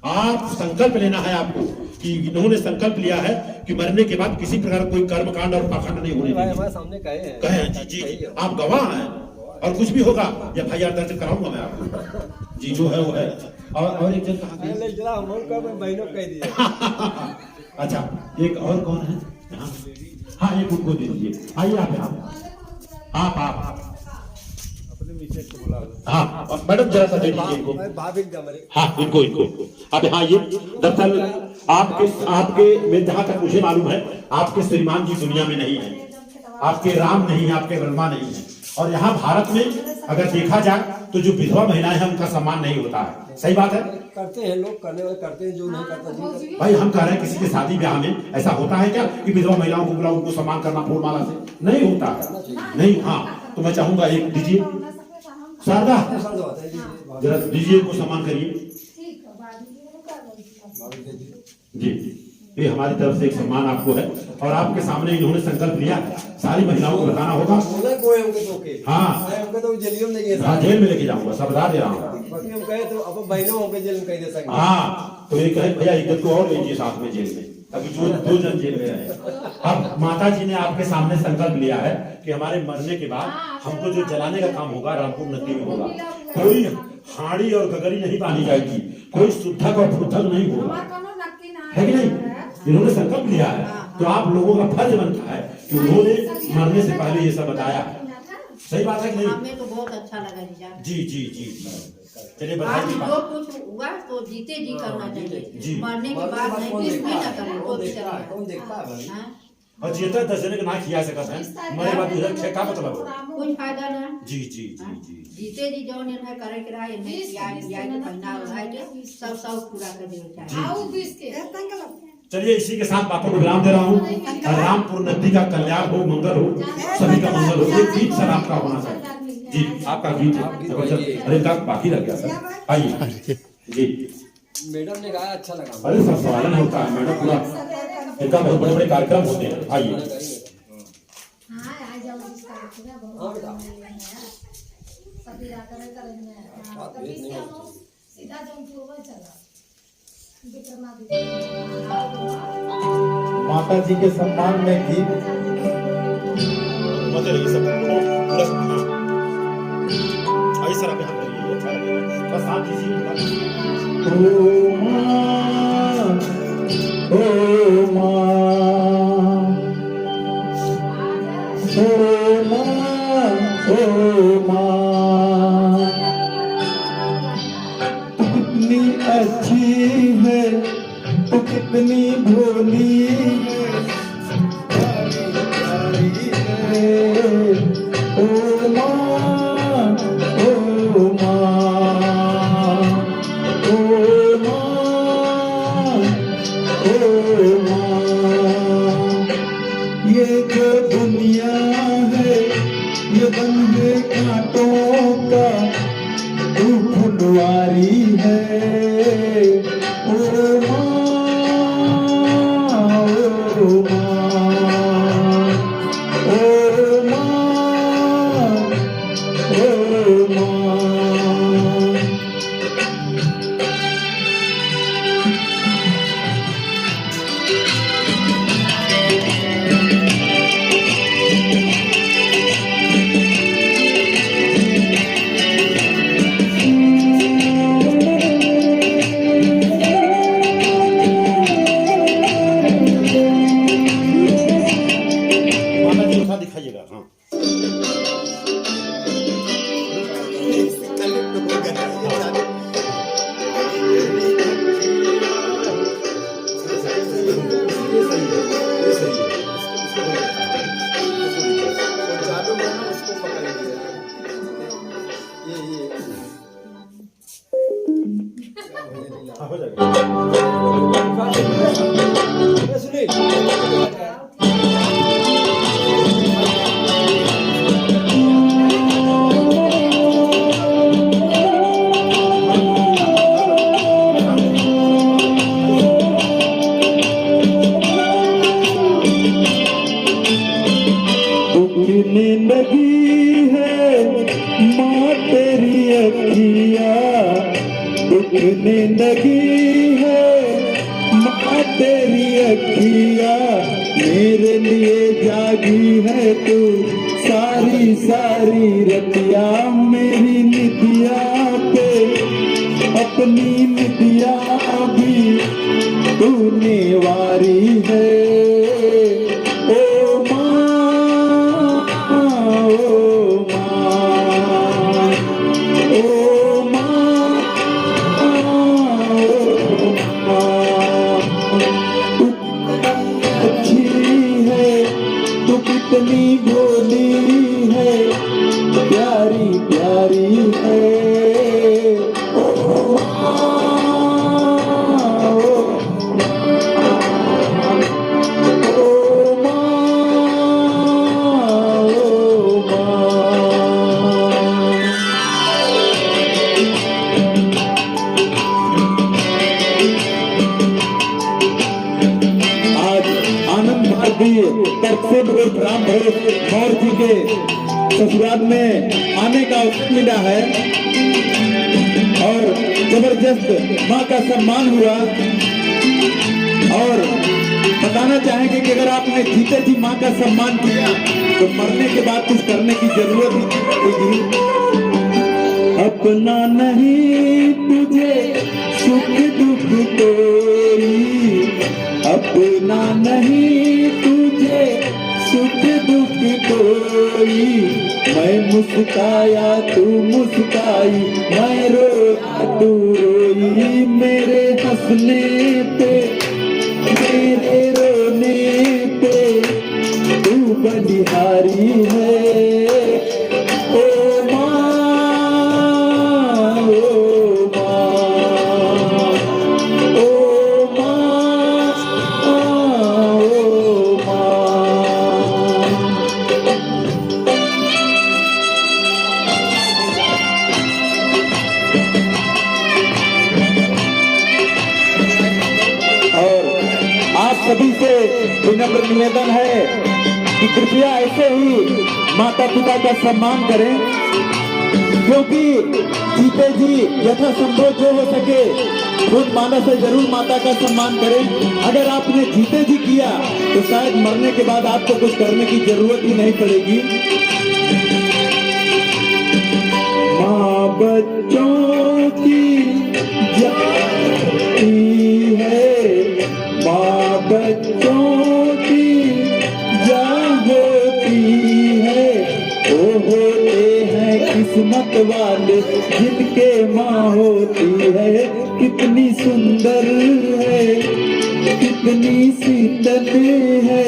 आप संकल्प लेना है आपको कि इन्होंने संकल्प लिया है कि मरने के बाद किसी प्रकार कोई कर्मकांड और पाखंड नहीं होने देंगे। हमारे सामने कहे हैं। कहे हैं जी जी, आप गवाह हैं और कुछ भी होगा FIR दर्ज कराऊंगा मैं आपको जी, जो है वो है। और एक जन कहाँ गई? बहनों कह दिया। अच्छा एक और कौन है? हाँ एक उनको दे दीजिए। आइए आप हाँ मैडम जरा सा दे दीजिए इनको। हाँ इनको अब हाँ ये दरअसल आपके में जहाँ तक मुझे मालूम है आपके श्रीमान जी दुनिया में नहीं है, आपके राम नहीं है, आपके बलमा नहीं है। और यहाँ भारत में अगर देखा जाए तो जो विधवा महिलाएं हैं उनका सम्मान नहीं होता है। सही बात है? करते हैं लोग, करने वाले करते हैं, जो नहीं करता भाई हम कह रहे हैं किसी के शादी ब्याह में ऐसा होता है क्या कि विधवा महिलाओं को बुलाओ, उनको सम्मान करना फूल माला से? नहीं होता है, नहीं। हाँ तो मैं चाहूंगा एक दीजिए शारदा, जरा दीजिए को सम्मान करिए जी। ये हमारी तरफ से एक सम्मान आपको है और आपके सामने इन्होंने संकल्प लिया है, सारी महिलाओं को बताना होगा। हाँ जेल में लेके जाऊंगा, सब बता दे रहा हूँ। हाँ तो ये कहे भैया इज्जत को और लीजिए साथ में जेल में, अभी जो 2 जन जेल में रहे। अब माता जी ने आपके सामने संकल्प लिया है कि हमारे मरने के बाद हमको जो जलाने का काम होगा रामपुर नदी में होगा, कोई हाड़ी और गगरी नहीं बांधी जाएगी, कोई शुद्धक और फुद्धक नहीं होगा, है कि नहीं? इन्होंने संकल्प लिया है तो आप लोगों का फर्ज बनता है कि उन्होंने मरने से पहले ये सब बताया। सही बात है कि नहीं? हमें तो बहुत अच्छा लगा जी जी जी जी। चलिए आज बताइए जो कुछ हुआ तो जीते जी करना चाहिए, मरने के बाद नहीं कुछ भी ना करें, वो भी चलेगा। हाँ? और जीता 10 जने के ना खिया सकत है, मरे बाद इधर खे का मतलब हो? कोई फायदा ना। जी जी जी जी। जीते जी जो निर्णय करे के रहा है या के पहना उठाए के सब पूरा कर देना चाहिए। चलिए इसी के साथ बातों को विराम दे रहा हूँ। रामपुर नदी का कल्याण हो, मंगल हो, सभी का मंगल हो। ये गीत सर आपका होना चाहिए जी, आपका गीत है। अरे का बाकी रह गया सर, आइए जी। मैडम ने गाया अच्छा लगा। अरे सब सवाल नहीं होता है मैडम, पूरा इनका बहुत बड़े बड़े कार्यक्रम होते हैं। आइए माता जी के सम्मान में गीत आइए सर आप यहाँ करिए, अच्छा लगेगा। बस आप कितनी अच्छी है तू, कितनी भोली है ओ माँ, ओ माँ, ओ माँ, ओ माँ। ये जो दुनिया है ये बंधे कांटों का तू फुलवारी है ओ माँ, ओ माँ, ओ माँ, ओ माँ। दिखाइएगा। हाँ हो जाएगा। उठने लगी है माँ तेरी अखिया, मेरे लिए जागी है तू सारी सारी रतिया, मेरी निदिया पे अपनी निदिया भी तूने वारी है। ओ माँ, ओ माँ, ओ माँ, ओ माँ, तू अच्छी है, तू कितनी भोली है, प्यारी प्यारी है। राम भरोस जी के ससुराल में आने का अवसर मिला है और जबरदस्त माँ का सम्मान हुआ। और बताना चाहेंगे कि अगर आपने जीते जी माँ का सम्मान किया तो मरने के बाद कुछ करने की जरूरत ही नहीं पड़ेगी। अपना नहीं तुझे सुख दुख कोई, अपना नहीं तुझे सुख दुख कोई, मैं मुस्काया तू मुस्काई, मैं रोया तू रोई, मेरे हंसने पे मेरे रोने पे तू बलिहारी है। ओ माँ, ओ माँ, ओ माँ, ओ माँ। और आप सभी से विनम्र निवेदन है कि कृपया ऐसे ही माता पिता का सम्मान करें, क्योंकि जीते जी यथासंभव जो हो सके खुद मानस से जरूर माता का सम्मान करें। अगर आपने जीते जी किया तो शायद मरने के बाद आपको कुछ करने की जरूरत ही नहीं पड़ेगी। माँ बच्चों की जाती है, माँ बच्चों की जान होती है, वो होते हैं किस्मत वाले जिनके माँ होती है। कितनी सुंदर है, कितनी शीतल है,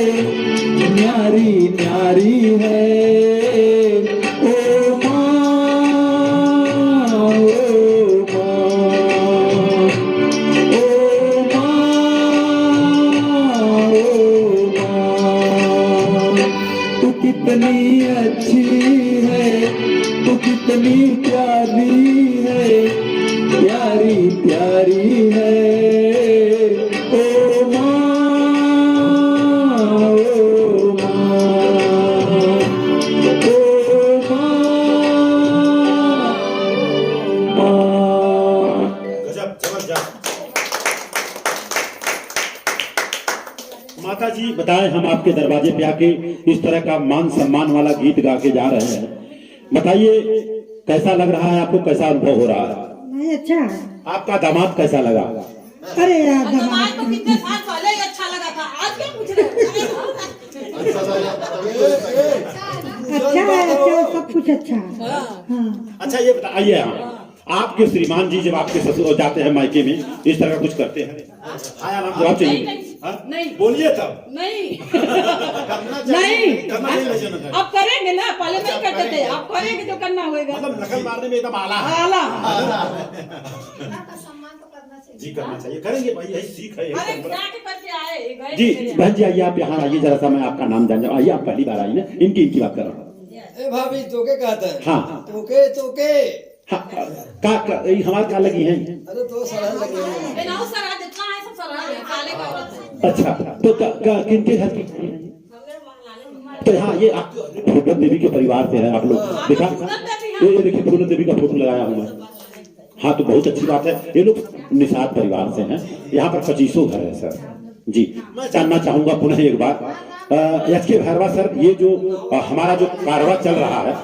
न्यारी न्यारी है। ओ माँ, ओ माँ, ओ माँ, ओ माँ, तू कितनी अच्छी है, तू कितनी प्यारी है, प्यारी प्यारी है। ओ माँ, ओ माँ, ओ माँ। गजब, जबरदस्त। माता जी बताएं, हम आपके दरवाजे पे आके इस तरह का मान सम्मान वाला गीत गा के जा रहे हैं, बताइए कैसा लग रहा है आपको, कैसा अनुभव हो रहा है? नहीं अच्छा है। आपका दामाद कैसा लगा? अरे यार दामाद तो कितने साल पहले ही अच्छा लगा था, आज क्या पूछ रहे हो? अच्छा है, सब कुछ अच्छा है। हाँ। अच्छा ये बताइए, हाँ आपके श्रीमान जी जब आपके ससुर जाते हैं मायके में इस तरह का कुछ करते हैं? आया नाम जवाब चाहिए। नहीं बोलिए तब। नहीं नहीं अब करेंगे ना, पहले नहीं करते थे, अब करेंगे तो करना होगा। मतलब नकल मारने में एकदम आला है। आला जी करना चाहिए, करेंगे भाई, यही सीख है। अरे जाके करके आए गए जी बहन जी आइए, आप यहाँ आइए जरा सा, मैं आपका नाम जान जाऊँ। आइए, आप पहली बार आई ना, इनकी बात कर रहा हूँ। ए भाभी तोके कहते हैं? हाँ तोके तोके हाँ, हमारे क्या लगी हैं? अरे तो सरहद लगे हैं। नाउ सरा जितना है सब सरा है, काले का औरत है। अच्छा तो किनके घर की? तो हाँ ये आप पूनम देवी के परिवार से हैं आप लोग, देखा? ये देखिए पूनम देवी का फोटो लगाया हूँ मैं। हाँ, तो बहुत अच्छी बात है। ये लोग निषाद परिवार से हैं, यहाँ पर 2500 घर है सर। जी, मैं जानना चाहूंगा पुनः एक बार एच के भैरवा सर, ये जो हमारा जो कारवा चल रहा है,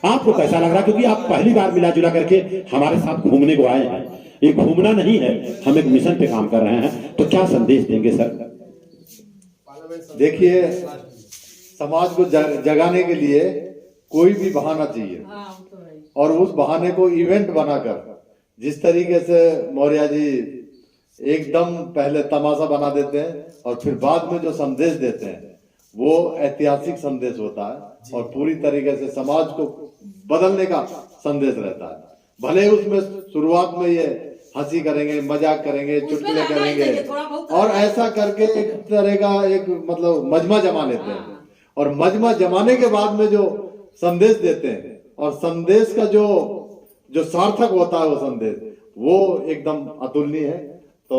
आपको कैसा लग रहा है? क्योंकि आप पहली बार मिला जुला करके हमारे साथ घूमने को आए हैं। ये घूमना नहीं है, हम एक मिशन पे काम कर रहे हैं, तो क्या संदेश देंगे सर? देखिए, समाज को जगाने के लिए कोई भी बहाना चाहिए, और उस बहाने को इवेंट बनाकर, जिस तरीके से मौर्य जी एकदम पहले तमाशा बना देते हैं और फिर बाद में जो संदेश देते हैं, वो ऐतिहासिक संदेश होता है और पूरी तरीके से समाज को बदलने का संदेश रहता है। भले उसमें शुरुआत में ये हंसी करेंगे, मजाक करेंगे, चुटकुले करेंगे, और ऐसा करके एक तरह का एक मतलब मजमा जमा लेते हैं, और मजमा जमाने के बाद में जो संदेश देते हैं, और संदेश का जो सार्थक होता है वो संदेश, वो एकदम अतुलनीय है। तो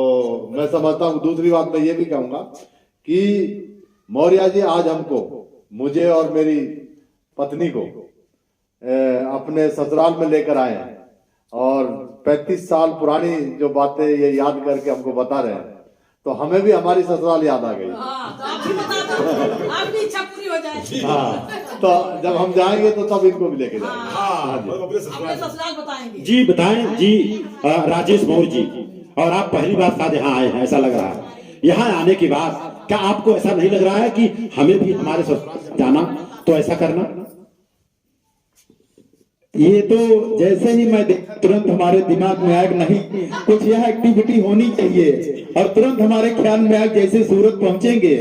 मैं समझता हूँ। दूसरी बात मैं ये भी कहूंगा कि मौर्य जी आज हमको, मुझे और मेरी पत्नी को अपने ससुराल में लेकर आए हैं, और 35 साल पुरानी जो बातें ये याद करके हमको बता रहे हैं, तो हमें भी हमारी ससुराल याद आ गई। हाँ, तो आप भी बता दो, आपकी इच्छा पूरी हो जाए। हाँ, तो जब हम जाएंगे तो तब इनको भी लेके जाएंगे। हाँ, अपने ससुराल बताएंगे। जी बताएं जी। राजेश मौर्य जी, और आप पहली बार शायद यहाँ आए हैं, ऐसा लग रहा है। यहाँ आने के बाद क्या आपको ऐसा नहीं लग रहा है कि हमें भी हमारे ससुराल जाना, तो ऐसा करना? ये तो जैसे ही मैं देखा तुरंत हमारे दिमाग में आया नहीं, कुछ यह एक्टिविटी होनी चाहिए, और तुरंत हमारे ख्याल में आया जैसे सूरत पहुंचेंगे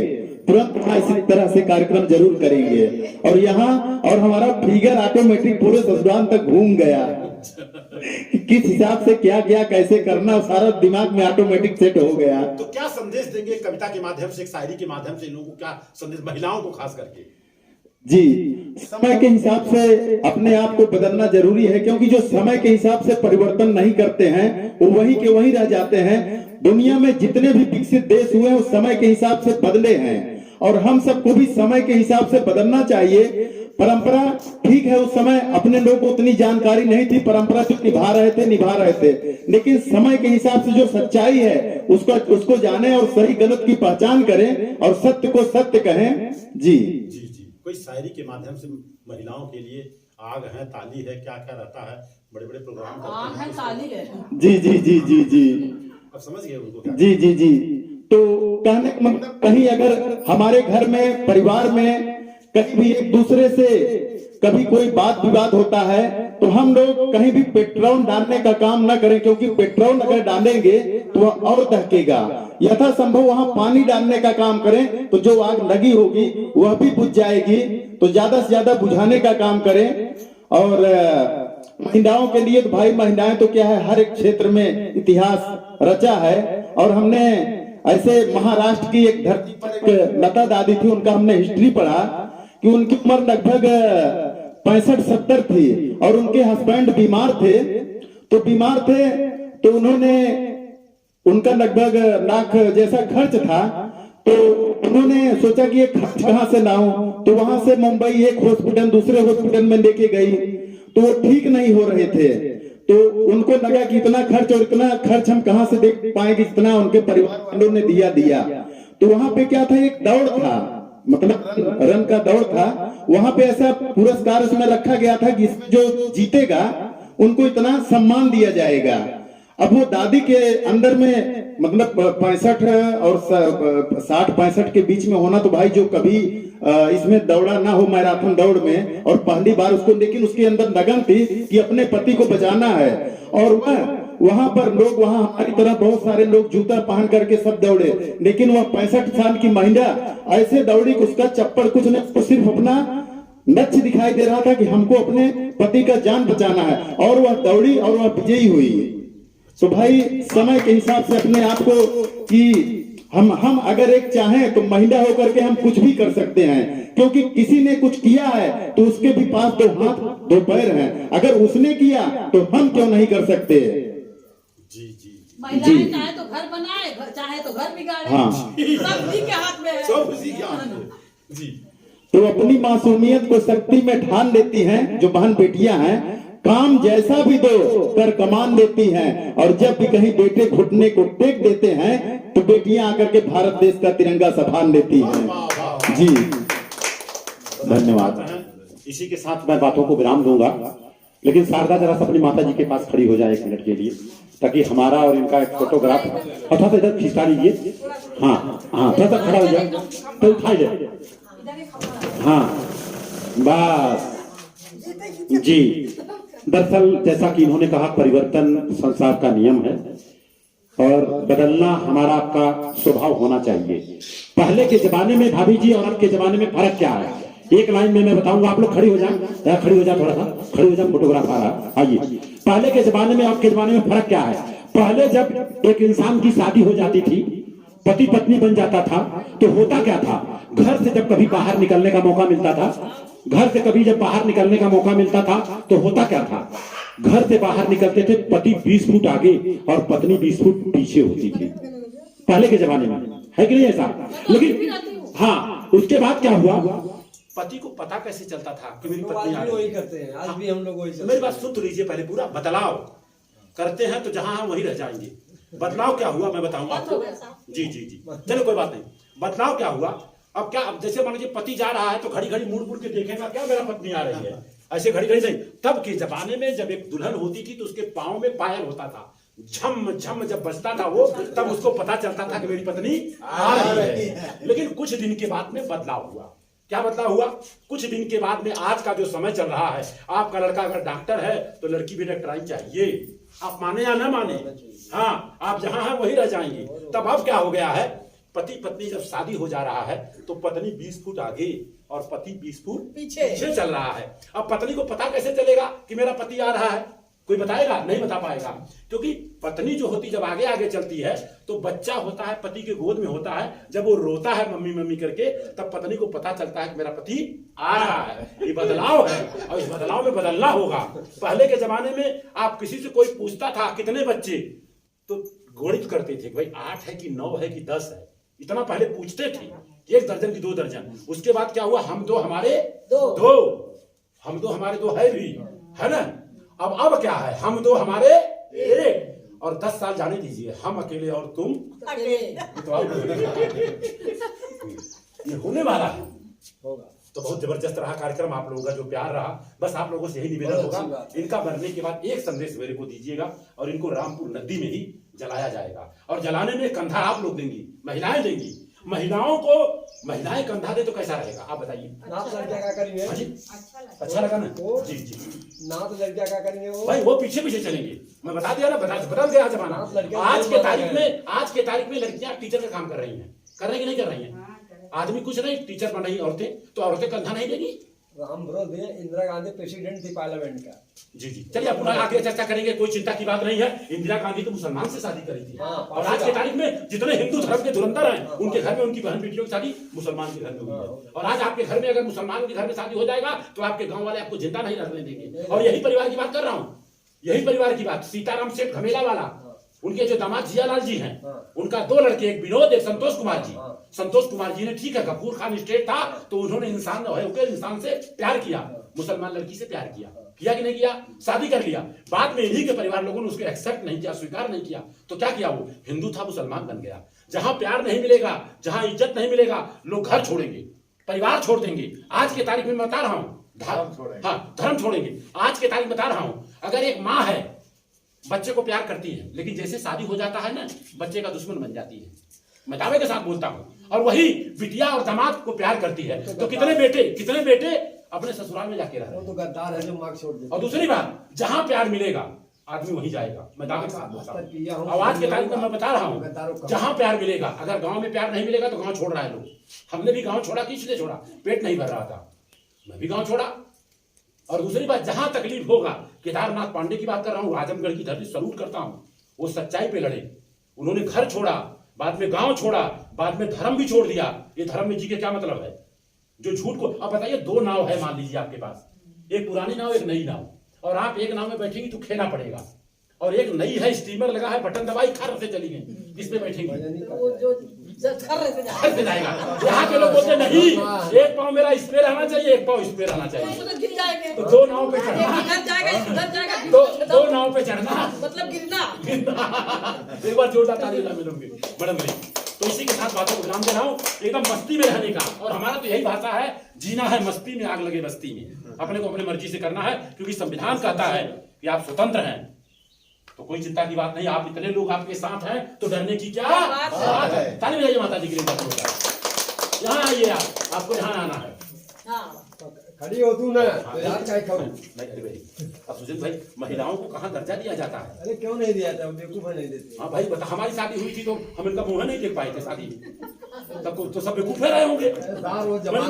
तुरंत इसी तरह से कार्यक्रम जरूर करेंगे। और यहाँ और हमारा फिगर ऑटोमेटिक पूरे ससुराल तक घूम गया, किस हिसाब से क्या क्या कैसे करना सारा दिमाग में ऑटोमेटिक सेट हो गया। तो क्या संदेश देंगे कविता के माध्यम से, शायरी के माध्यम से लोगों को, क्या संदेश महिलाओं को खास करके? जी, समय के हिसाब से अपने आप को बदलना जरूरी है, क्योंकि जो समय के हिसाब से परिवर्तन नहीं करते हैं वो वहीं के वहीं रह जाते हैं। दुनिया में जितने भी विकसित देश हुए हैं वो समय के हिसाब से बदले हैं, और हम सबको भी समय के हिसाब से बदलना चाहिए। परंपरा ठीक है, उस समय अपने लोग को उतनी जानकारी नहीं थी, परंपरा तो निभा रहे थे, लेकिन समय के हिसाब से जो सच्चाई है उसको जाने और सही गलत की पहचान करें और सत्य को सत्य कहें। जी जी जी, कोई शायरी के माध्यम से महिलाओं के लिए आग है, ताली है, क्या क्या रहता है, बड़े बड़े प्रोग्राम करते हैं, ताली है। जी जी जी जी जी, अब समझ गए उनको क्या? जी जी जी। तो कहने का मतलब कहीं अगर हमारे घर में, परिवार में कहीं भी एक दूसरे से कभी कोई बात विवाद होता है, तो हम लोग कहीं भी पेट्रोल डालने का काम न करें, क्योंकि पेट्रोल अगर डालेंगे तो वह और दहकेगा। यथासंभव वहां पानी डालने का काम करें, तो जो आग लगी होगी वह भी बुझ जाएगी। तो ज्यादा से ज्यादा बुझाने का काम करें। और महिलाओं के लिए तो भाई, महिलाएं तो क्या है, हर एक क्षेत्र में इतिहास रचा है। और हमने ऐसे महाराष्ट्र की एक धरती पर एक लता दादी थी, उनका हमने हिस्ट्री पढ़ा कि उनकी उम्र लगभग 65-70 थी, और उनके हस्बैंड बीमार थे। तो उन्होंने, उनका लगभग लाख जैसा खर्च था, तो उन्होंने सोचा कि ये खर्च कहाँ से लाऊं, तो वहां से मुंबई एक हॉस्पिटल दूसरे हॉस्पिटल में लेके गई, तो वो ठीक नहीं हो रहे थे। तो उनको लगा कि इतना खर्च हम कहाँ से दे पाएंगे, जितना उनके परिवार वालों ने दिया। तो वहां पे क्या था, एक दौड़ था, मतलब रन का दौड़ था। वहां पे ऐसा पुरस्कार उसमें रखा गया था कि जो जीतेगा उनको इतना सम्मान दिया जाएगा। अब वो दादी के अंदर में मतलब 65 और 60-65 के बीच में होना, तो भाई जो कभी इसमें दौड़ा ना हो मैराथन दौड़ में, और पहली बार उसको, लेकिन उसके अंदर लगन थी कि अपने पति को बचाना है। और वहां पर लोग, वहां हमारी तरह बहुत सारे लोग जूता पहन करके सब दौड़े, लेकिन वह 65 साल की महिला ऐसे दौड़ी कि उसका चप्पल कुछ नहीं, उसको सिर्फ अपना लक्ष्य दिखाई दे रहा था कि हमको अपने पति का जान बचाना है, और वह दौड़ी और वह विजयी हुई। तो भाई समय के हिसाब से अपने आप को, कि हम अगर एक चाहें तो महिला होकर के हम कुछ भी कर सकते हैं, क्योंकि किसी ने कुछ किया है तो उसके भी पास 2 हाथ 2 पैर हैं। अगर उसने किया तो हम क्यों नहीं कर सकते? जी जी, महिलाएं चाहे तो घर बनाए, चाहे तो घर बिगाड़े। हाँ, सब उसी के हाथ में है, सब उसी के हाथ में। जी, तो अपनी मासूमियत को शक्ति में ढाल लेती हैं जो बहन बेटियां हैं। काम जैसा भी दो कर कमान देती हैं, और जब भी कहीं बेटे घुटने को टेक देते हैं तो बेटियां आकर के भारत देश का तिरंगा संभाल लेती हैं। जी धन्यवाद। इसी के साथ मैं बातों को विराम दूंगा, लेकिन शारदा जरा सा अपनी माता जी के पास खड़ी हो जाए 1 मिनट के लिए, ताकि हमारा और इनका एक फोटोग्राफ, और थोड़ा सा इधर खिंचा लीजिए। हाँ हाँ, थोड़ा सा खड़ा हो जाए तो उठाई जाए। हाँ बस जी। दरअसल जैसा कि इन्होंने कहा, परिवर्तन संसार का नियम है और बदलना हमारा आपका स्वभाव होना चाहिए। पहले के जमाने में भाभी जी और अब के जमाने में फर्क क्या है, एक लाइन में मैं बताऊंगा। आप लोग खड़ी हो जाए, खड़ी हो जाए, थोड़ा सा खड़ी हो जाए, फोटोग्राफ आ रहा। आइए, पहले के जमाने में अब के जमाने में फर्क क्या है। पहले जब एक इंसान की शादी हो जाती थी, पति पत्नी बन जाता था, तो होता क्या था, घर से जब कभी बाहर निकलने का मौका मिलता था, घर से कभी जब बाहर निकलने का मौका मिलता था तो होता क्या था, घर से बाहर निकलते थे, पति 20 फुट आगे और पत्नी 20 फुट पीछे होती थी पहले के जमाने में, है कि नहीं ऐसा। लेकिन हाँ, उसके बाद क्या हुआ, पति को पता कैसे चलता था कि मेरी पत्नी आ रही है। वही करते हैं, आज भी हम लोग वही। मेरी बात सुन तो लीजिए पहले। पूरा बदलाव करते हैं तो जहां हम वहीं रह जाएंगे। बदलाव क्या हुआ मैं बताऊंगा आपको। जी जी जी, चलो कोई बात नहीं। बदलाव क्या हुआ, अब क्या, अब जैसे मान लीजिए पति जा रहा है तो घड़ी घड़ी मुड़ मुड़ के देखेगा क्या मेरा पत्नी आ रही है, ऐसे घड़ी घड़ी नहीं। तब के जमाने में जब एक दुल्हन होती थी तो उसके पाँव में पायल होता था, झम झम जब बजता था वो, तब उसको पता चलता था कि मेरी पत्नी आ रही है। लेकिन कुछ दिन के बाद में बदलाव हुआ। क्या बदलाव हुआ, कुछ दिन के बाद में आज का जो समय चल रहा है, आपका लड़का अगर डॉक्टर है तो लड़की भी डॉक्टराई चाहिए, आप माने या ना माने। हाँ, आप जहां हैं वहीं रह जाएंगे। तब अब क्या हो गया है, पति पत्नी जब शादी हो जा रहा है तो पत्नी 20 फुट आगे और पति 20 फुट पीछे चल रहा है। अब पत्नी को पता कैसे चलेगा कि मेरा पति आ रहा है, कोई बताएगा? नहीं बता पाएगा, क्योंकि पत्नी जो होती जब आगे आगे चलती है तो बच्चा होता है पति के गोद में होता है, जब वो रोता है मम्मी मम्मी करके, तब पत्नी को पता चलता है कि मेरा पति आ रहा है। ये बदलाव है और इस बदलाव में बदलना होगा। पहले के जमाने में आप किसी से कोई पूछता था कितने बच्चे, तो गणित करते थे, भाई 8 है कि 9 है कि 10 है, इतना पहले पूछते थे, 1 दर्जन की 2 दर्जन। उसके बाद क्या हुआ, हम दो हमारे दो, हम दो हमारे 2 है भी, है ना। अब क्या है, हम 2 हमारे 1, और 10 साल जाने दीजिए, हम अकेले और तुम अकेले। ये होने वाला है, तो बहुत जबरदस्त रहा कार्यक्रम, आप लोगों का जो प्यार रहा। बस आप लोगों से यही निवेदन होगा, इनका मरने के बाद एक संदेश मेरे को दीजिएगा, और इनको रामपुर नदी में ही जलाया जाएगा, और जलाने में कंधा आप लोग देंगी, महिलाएं देंगी। महिलाओं को, महिलाएं कंधा दे तो कैसा रहेगा आप बताइए। नात लड़कियां क्या करेंगे, अच्छा लगा ना। जी जी, नात लड़कियां क्या करेंगे भाई, वो पीछे पीछे चलेंगे। मैं बता दिया ना, बदल गया जमाना। आज के तारीख में लड़कियां टीचर का काम कर रही हैं, कर रही कि नहीं कर रही हैं। आदमी कुछ नहीं, टीचर बन रही औरतें, तो औरतें कंधा नहीं देगी। राम भरोसे इंदिरा गांधी प्रेसिडेंट थी पार्लियामेंट का। जी जी, चलिए अपना आगे चर्चा करेंगे, कोई चिंता की बात नहीं है। इंदिरा गांधी तो मुसलमान से शादी करी थी, और आज के तारीख में जितने हिंदू धर्म के धुरंधर हैं, उनके घर में उनकी बहन बेटियों की शादी मुसलमान के घर में हुई है। और आज आपके घर में अगर मुसलमान के घर में शादी हो जाएगा तो आपके गाँव वाले आपको जिंदा नहीं रहने देंगे। और यही परिवार की बात कर रहा हूँ, यही परिवार की बात, सीताराम सेठ घमेला वाला, उनके जो दामाद जियालाल जी हैं, उनका 2 लड़के, एक विनोद, एक संतोष कुमार जी। संतोष कुमार जी ने, ठीक है गफूर खान स्टेट था तो उन्होंने इंसान से प्यार किया, मुसलमान लड़की से प्यार किया कि नहीं किया, शादी कर लिया। बाद में इन्हीं के परिवार लोगों ने उसको एक्सेप्ट नहीं किया, स्वीकार नहीं किया, तो क्या किया, वो हिंदू था मुसलमान बन गया। जहां प्यार नहीं मिलेगा, जहां इज्जत नहीं मिलेगा, लोग घर छोड़ेंगे, परिवार छोड़ देंगे। आज के तारीख में बता रहा हूँ, धर्म छोड़ेंगे। आज के तारीख में बता रहा हूँ, अगर एक माँ है, बच्चे को प्यार करती है, लेकिन जैसे शादी हो जाता है ना, बच्चे का दुश्मन बन जाती है। मैं दावे के साथ बोलता हूँ। और वही बिटिया और दामाद को प्यार करती है, तो कितने बेटे अपने ससुराल में जाके रह रहे हैं। तो गद्दार है जो मार्क्स छोड़ देते। और दूसरी बात, जहां प्यार मिलेगा आदमी वहीं जाएगा। मैं दावे के साथ बोलता हूँ, और आज के तारीख में मैं बता रहा हूँ, जहां प्यार मिलेगा, अगर गाँव में प्यार नहीं मिलेगा तो गाँव छोड़ रहा है लोग। हमने भी गाँव छोड़ा, किसने छोड़ा, पेट नहीं भर रहा था, मैं भी गाँव छोड़ा। और दूसरी बात, जहां तकलीफ होगा, केदारनाथ पांडे की बात कर रहा हूँ, आजमगढ़ की धरती सलूट करता हूँ, वो सच्चाई पे लड़े। उन्होंने घर छोड़ा, बाद में गांव छोड़ा, बाद में धर्म भी छोड़ दिया। ये धर्म में जी के क्या मतलब है, जो झूठ को। अब बताइए, 2 नाव है मान लीजिए आपके पास, एक पुरानी नाव, एक नई नाव, और आप एक नाव में बैठेंगी तो खेना पड़ेगा, और एक नई है, स्टीमर लगा है, बटन दबाई खर से चली गई, किस पे बैठेंगी। घर से जाएगा। यहाँ के लोग बोलते नहीं, एक पाँव मेरा इस पे रहना चाहिए, एक पाँव इस पे रहना चाहिए, गिर जाएंगे तो दो नाव पे चढ़ना, इधर जाएगा दो नाव पे चढ़ना, मतलब गिरना। एक बार जोरदार ताली मिलूंगी मैडम जी। तो इसी के साथ बातों को विराम दे रहा हूँ, एकदम मस्ती में रहने का। और हमारा तो यही भाषा है, जीना है मस्ती में, आग लगे बस्ती में। अपने को अपने मर्जी से करना है, क्योंकि संविधान कहता है कि आप स्वतंत्र हैं, तो कोई चिंता की बात नहीं। आप इतने लोग आपके साथ हैं तो डरने की क्या बात है। ताली बजाइए माता जी के लिए। यहाँ आइए, आपको यहाँ आना है। खड़ी हो तू ना तो यार क्या करूं। नहीं भाई, अब सुशील भाई, महिलाओं को कहाँ दर्जा दिया जाता है? अरे क्यों नहीं दिया था, बेवकूफ नहीं देते। हाँ भाई बता, हमारी शादी हुई थी तो हम इनका मुंह नहीं देख पाए थे शादी में, तब तो सब बेवकूफे रहे होंगे। वो जमाना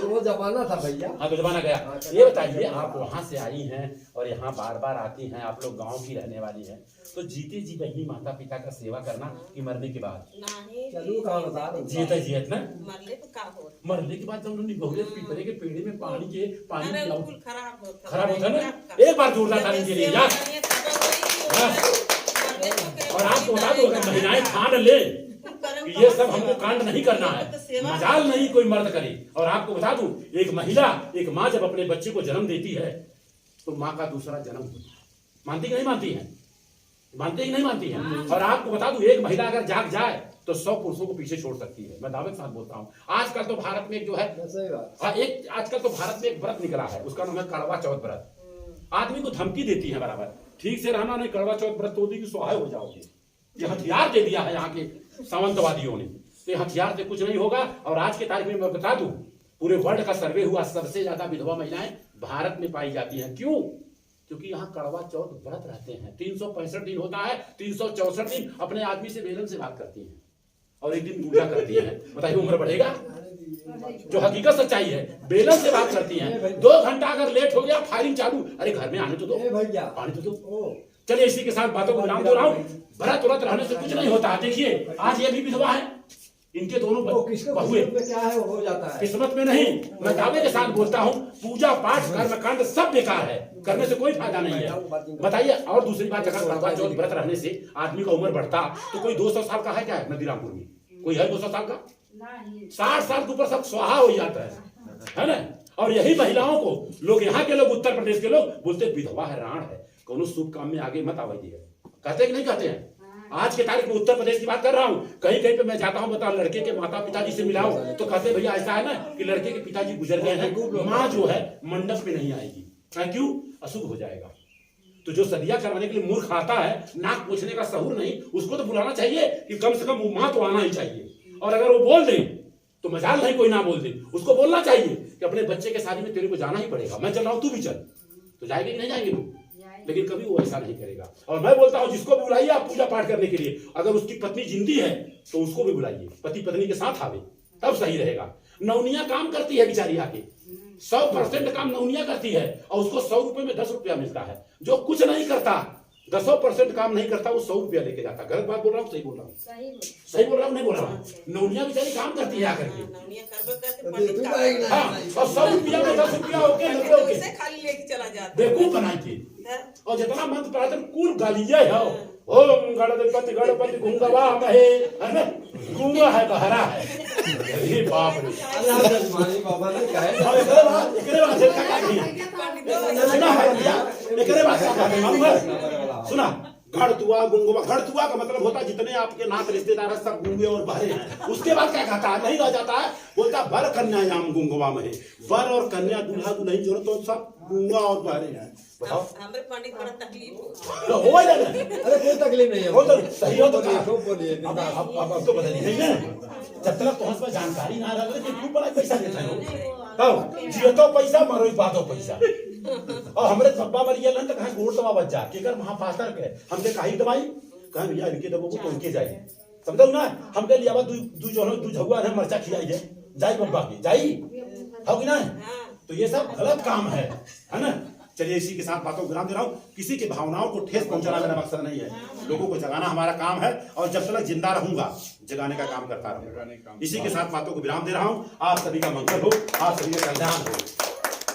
वो जमाना था भैया। हाँ तो जमाना गया। ये बताइए, आप वहाँ से आई हैं और यहाँ बार बार आती हैं, आप लोग गांव की रहने वाली हैं, तो जीते जी बहनी माता पिता का सेवा करना कि मरने के बाद? चलो कहाँ बता रहे, जीते जियत ना मरने के बाद जब उन्होंने बहुरे पीपरे के पेड़े में पानी खराब खराब होता ना। एक बार जोरदार ताली के लिए यार। और आपको बता दो, अगर महिलाएं ठान ले कि ये सब हमको कांड नहीं करना है, मजाल नहीं कोई मर्द करे। और आपको बता दूं, एक महिला, एक माँ जब अपने बच्चे को जन्म देती है तो माँ का दूसरा जन्म होता है। मानती कि नहीं मानती है? मानते ही नहीं मानती है। और आपको बता दूं, एक महिला अगर जाग जाए तो 100 पुरुषों को पीछे छोड़ सकती है। मैं दावे के साथ बोलता हूँ। आजकल तो भारत में जो है आजकल तो भारत में एक व्रत निकला है, उसका नाम है कड़वा चौथ व्रत। आदमी को धमकी देती है बराबर, ठीक से रहना नहीं, कड़वा चौथ व्रत तोड़ी की सुहाय हो जाओगे। ये हथियार दे दिया है यहाँ के सामंतवादियों ने, तो ये हथियार से कुछ नहीं होगा। और आज के तारीख में मैं बता दूं, पूरे वर्ल्ड का सर्वे हुआ, सबसे ज्यादा विधवा महिलाएं भारत में पाई जाती हैं। क्यों? क्योंकि यहाँ कड़वा चौथ व्रत रहते हैं। 365 दिन होता है, 364 दिन अपने आदमी से बेलन से बात करती हैं और एक दिन पूजा करती हैं। बताइए उम्र बढ़ेगा? जो हकीकत सच्चाई है, बेलन से बात करती हैं। 2 घंटा अगर लेट हो गया, फायरिंग चालू। अरे घर में आने तो दो भैया, पानी तो दो। चलिए इसी के साथ बातों को विराम दे रहा हूँ। व्रत व्रत रहने से कुछ नहीं होता। देखिए आज ये भी विधवा है, इनके दोनों बहुए क्या है हो जाता है, किस्मत में नहीं। मैं दावे के साथ बोलता हूँ, पूजा पाठ कर्मकांड सब बेकार है, करने से कोई फायदा नहीं है। बताइए। और दूसरी बात, अगर कड़वा चौथ व्रत रहने से आदमी का उम्र बढ़ता तो कोई 200 साल का है क्या नदीरामपुर में? कोई है 200 साल का? 60 साल के ऊपर सब स्वाहा हो जाता है ना। और यही महिलाओं को लोग, यहाँ के लोग, उत्तर प्रदेश के लोग बोलते विधवा है, राण है, कोनो शुभ काम में आगे मत आवाइए। कहते कि नहीं कहते हैं? आज के तारीख में उत्तर प्रदेश की बात कर रहा हूँ, कहीं कहीं पे मैं जाता हूँ, बता लड़के के माता पिताजी से मिलाओ तो कहते भैया ऐसा है ना कि लड़के के पिताजी गुजर गए हैं, माँ जो है मंडप में नहीं आएगी। क्यों? अशुभ हो जाएगा। तो जो सदिया करवाने के लिए मूर्ख आता है, नाक पूछने का सहूर नहीं, उसको तो बुलाना चाहिए कि कम से कम वो माँ तो आना ही चाहिए। और अगर वो बोल दे तो मजाल नहीं कोई ना बोल दे, उसको बोलना चाहिए कि अपने बच्चे के शादी में तेरे को जाना ही पड़ेगा, मैं चल रहा हूँ तू भी चल। तो जाएगी कि नहीं जाएगी तू? लेकिन कभी वो ऐसा नहीं करेगा। और मैं बोलता हूँ, जिसको भी बुलाइए आप पूजा पाठ करने के लिए, अगर उसकी पत्नी जिंदी है तो उसको भी बुलाइए, पति पत्नी के साथ आवे, तब सही रहेगा। नौनिया काम करती है बेचारी आके, 100% काम नौनिया करती है और उसको 100 रुपए में 10 रुपया मिलता है। जो कुछ नहीं करता, 10% काम नहीं करता, वो 100 रुपया लेके जाता। गलत बात बोल रहा हूँ? सही बोल रहा हूँ? सही बोल रहा हूँ? नहीं बोल रहा हूँ? नौनिया बेचारी काम करती है आकर के, और 100 रुपया में 10 रुपया होके बेवकूफ बनाई। और जितना मंत्र प्रार्थना कुल गालिया है, ओम गणपति गणपति गुंगवा महे, है ना, गुंगा है बहरा है। ये बाप रे, बाबा ने कहा सुना, घड़तुआ गुंगवा। घड़तुआ का मतलब होता है जितने आपके नात रिश्तेदार है सब गुंगे और बहरे हैं। उसके बाद क्या कहता है? नहीं रह जाता है, बोलता वर कन्यायाम गुंगवा महे, वर और कन्या दूल्हा दुल्हन जो तो सब गुंगा और बहरे हैं। बताओ, हमें पंडित बड़ा तकलीफ हो जाए। अरे कोई तकलीफ नहीं है, हो तो सही हो तो बोलिए। अब तो बदल नहीं है, जब तक पहुंच पर जानकारी ना रहे कि तू बड़ा पैसा देता है, तब जियो तो पैसा, मरो बातो पैसा। और हमरे धब्बा मरिए लन तो कहीं गोड़ दवा बच जा के कर महापास्टर के हमके काहे दवाई कहीं भैया इनके दबो को उनके जाए, समझो ना। हमके लियावा दू झगुआ है मरचा खिलाई जाई बब्बा की जाई, हो कि ना? तो ये सब गलत काम है ना। चलिए इसी के साथ बातों को विराम दे रहा हूँ। किसी की भावनाओं को ठेस पहुंचाना मेरा मकसद नहीं है, लोगों को जगाना हमारा काम है। और जब तक जिंदा रहूंगा जगाने का काम करता रहूंगा। इसी के साथ बातों को विराम दे रहा हूँ। आप सभी का मंगल हो, आप सभी का कल्याण हो।